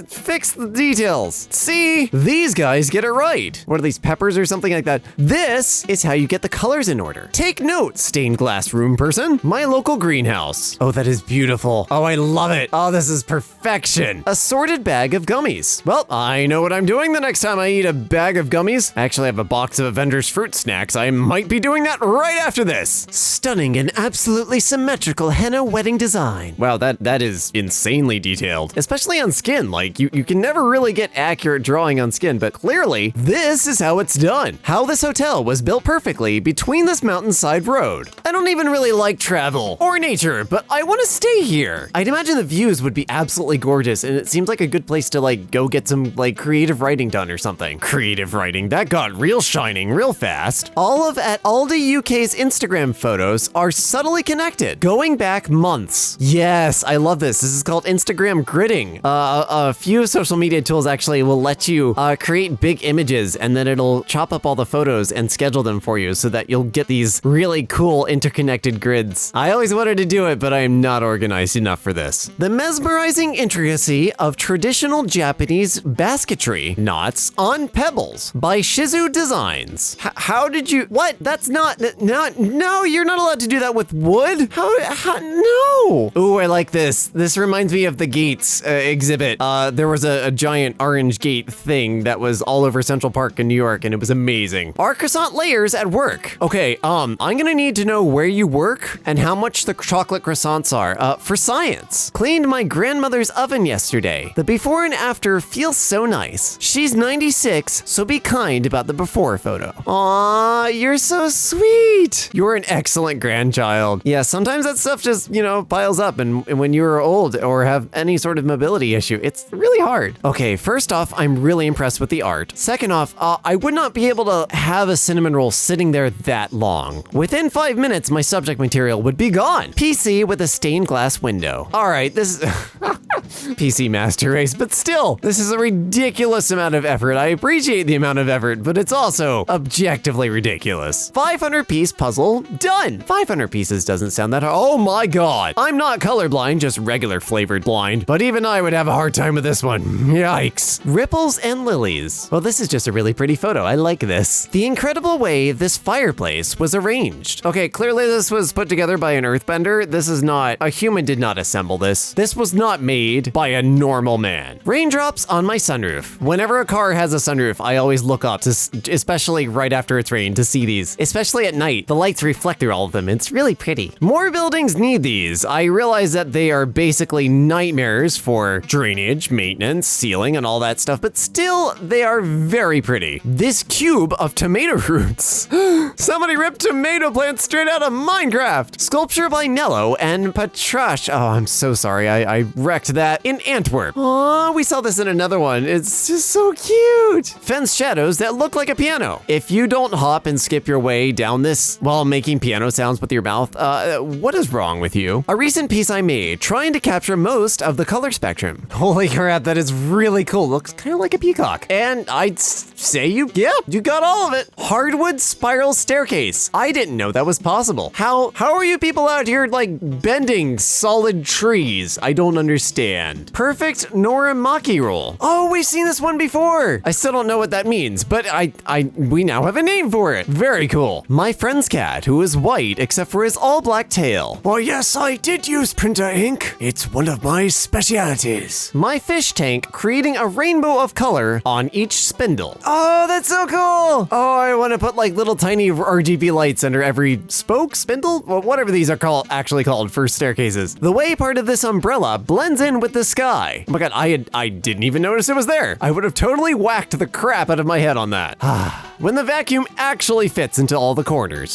fix the details. See, these guys get it right. What are these, peppers or something like that? This is how you get the colors in order. Take note, stained glass room person. My local greenhouse. Oh, that is beautiful. Oh, I love it. Oh, this is perfection. Assorted bag of gummies. Well, I know what I'm doing the next time I eat a bag of gummies. I actually have a box of Avengers fruit snacks. I might be doing that right after this. Stunning and absolutely symmetrical henna wedding design. Wow, that is insanely detailed, especially on skin. Like you can never really get accurate drawing on skin, but clearly this is how it's done. How this hotel was built perfectly between this mountainside road. I don't even really like travel or nature, but I want to stay here. I'd imagine the views would be absolutely gorgeous, and it seems like a good place to like go get some like creative writing done or something. Creative writing, that got real shining real fast. All of at Aldi UK's Instagram photos are subtly connected, going back months. Yes, I love this. This is called Instagram gridding. A few social media tools actually will let you create big images and then it'll chop up all the photos and schedule them for you so that you'll get these really cool interconnected grids. I always wanted to do it, but I am not organized enough for this. The mesmerizing intricacy of traditional Japanese basketry knots on pebbles by Shizu Designs. How did you, what? That's not, no, you're not allowed to do that with wood? How, no. Ooh, I like this. This reminds me of the Gates exhibit. There was a giant orange gate thing that was all over Central Park in New York, and it was amazing. Are croissant layers at work? Okay, I'm gonna need to know where you work and how much the chocolate croissants are. For science. Cleaned my grandmother's oven yesterday. The before and after feels so nice. She's 96, so be kind about the before photo. Aw, you're so sweet. You're an excellent grandchild. Yeah, sometimes that stuff just, piles up, and when you're old or have any sort of mobility issue, it's really hard. Okay, first off, I'm really impressed with the art. Second off, I would not be able to have a cinnamon roll sitting there that long. Within 5 minutes, my subject material would be gone. PC with a stained glass window. All right, this is PC master race, but still, this is a ridiculous amount of effort. I appreciate the amount of effort, but it's also objectively ridiculous. 500-piece puzzle done. 500 pieces doesn't sound that hard. Oh my God. I'm not colorblind, just regular flavored blind, but even I would have a hard time with this one. Yikes. Ripples and lilies. Well, this is just a really pretty photo. I like this. The incredible way this fireplace was arranged. Okay, clearly this was put together by an earthbender. This is not, a human did not assemble this. This was not made by a normal man. Raindrops on my sunroof. Whenever a car has a sunroof, I always look up, especially right after it's rained, to see these. Especially at night, the lights reflect through all of them. It's really pretty. More buildings need these. I realize that they are basically nightmares for drainage, maintenance, sealing, and all that stuff, but still, they are very pretty. This cube of tomato roots. Somebody ripped tomato plants straight out of Minecraft. Sculpture by Nello and Patrash. Oh, I'm so sorry. I wrecked that in Antwerp. Oh, we saw this in another one. It's just so cute. Fence shadows that look like a piano. If you don't hop and skip your way down this while making piano sounds with your mouth, what is wrong with you? A recent piece I made trying to capture most of the color spectrum. Holy crap, that is really cool. Looks kind of like a peacock. And I'd say you got all of it. Hardwood spiral staircase. I didn't know that was possible. How are you people out here like bending solid trees? I don't understand. Perfect Norimaki roll. Oh, we've seen this one before. I still don't know what that means, but we now have a name for it. Very cool. My friend's cat, who is white except for his all black tail. Well, Oh yes, I did use printer ink. It's one of my specialities. My fish tank creating a rainbow of color on each spindle. Oh, that's so cool. Oh, I want to put like little tiny RGB lights under every spoke, spindle, or whatever these are actually called for staircases. The way part of this umbrella blends in with the sky. Oh my god, I didn't even notice it was there. I would have totally whacked the crap out of my head on that. When the vacuum actually fits into all the corners.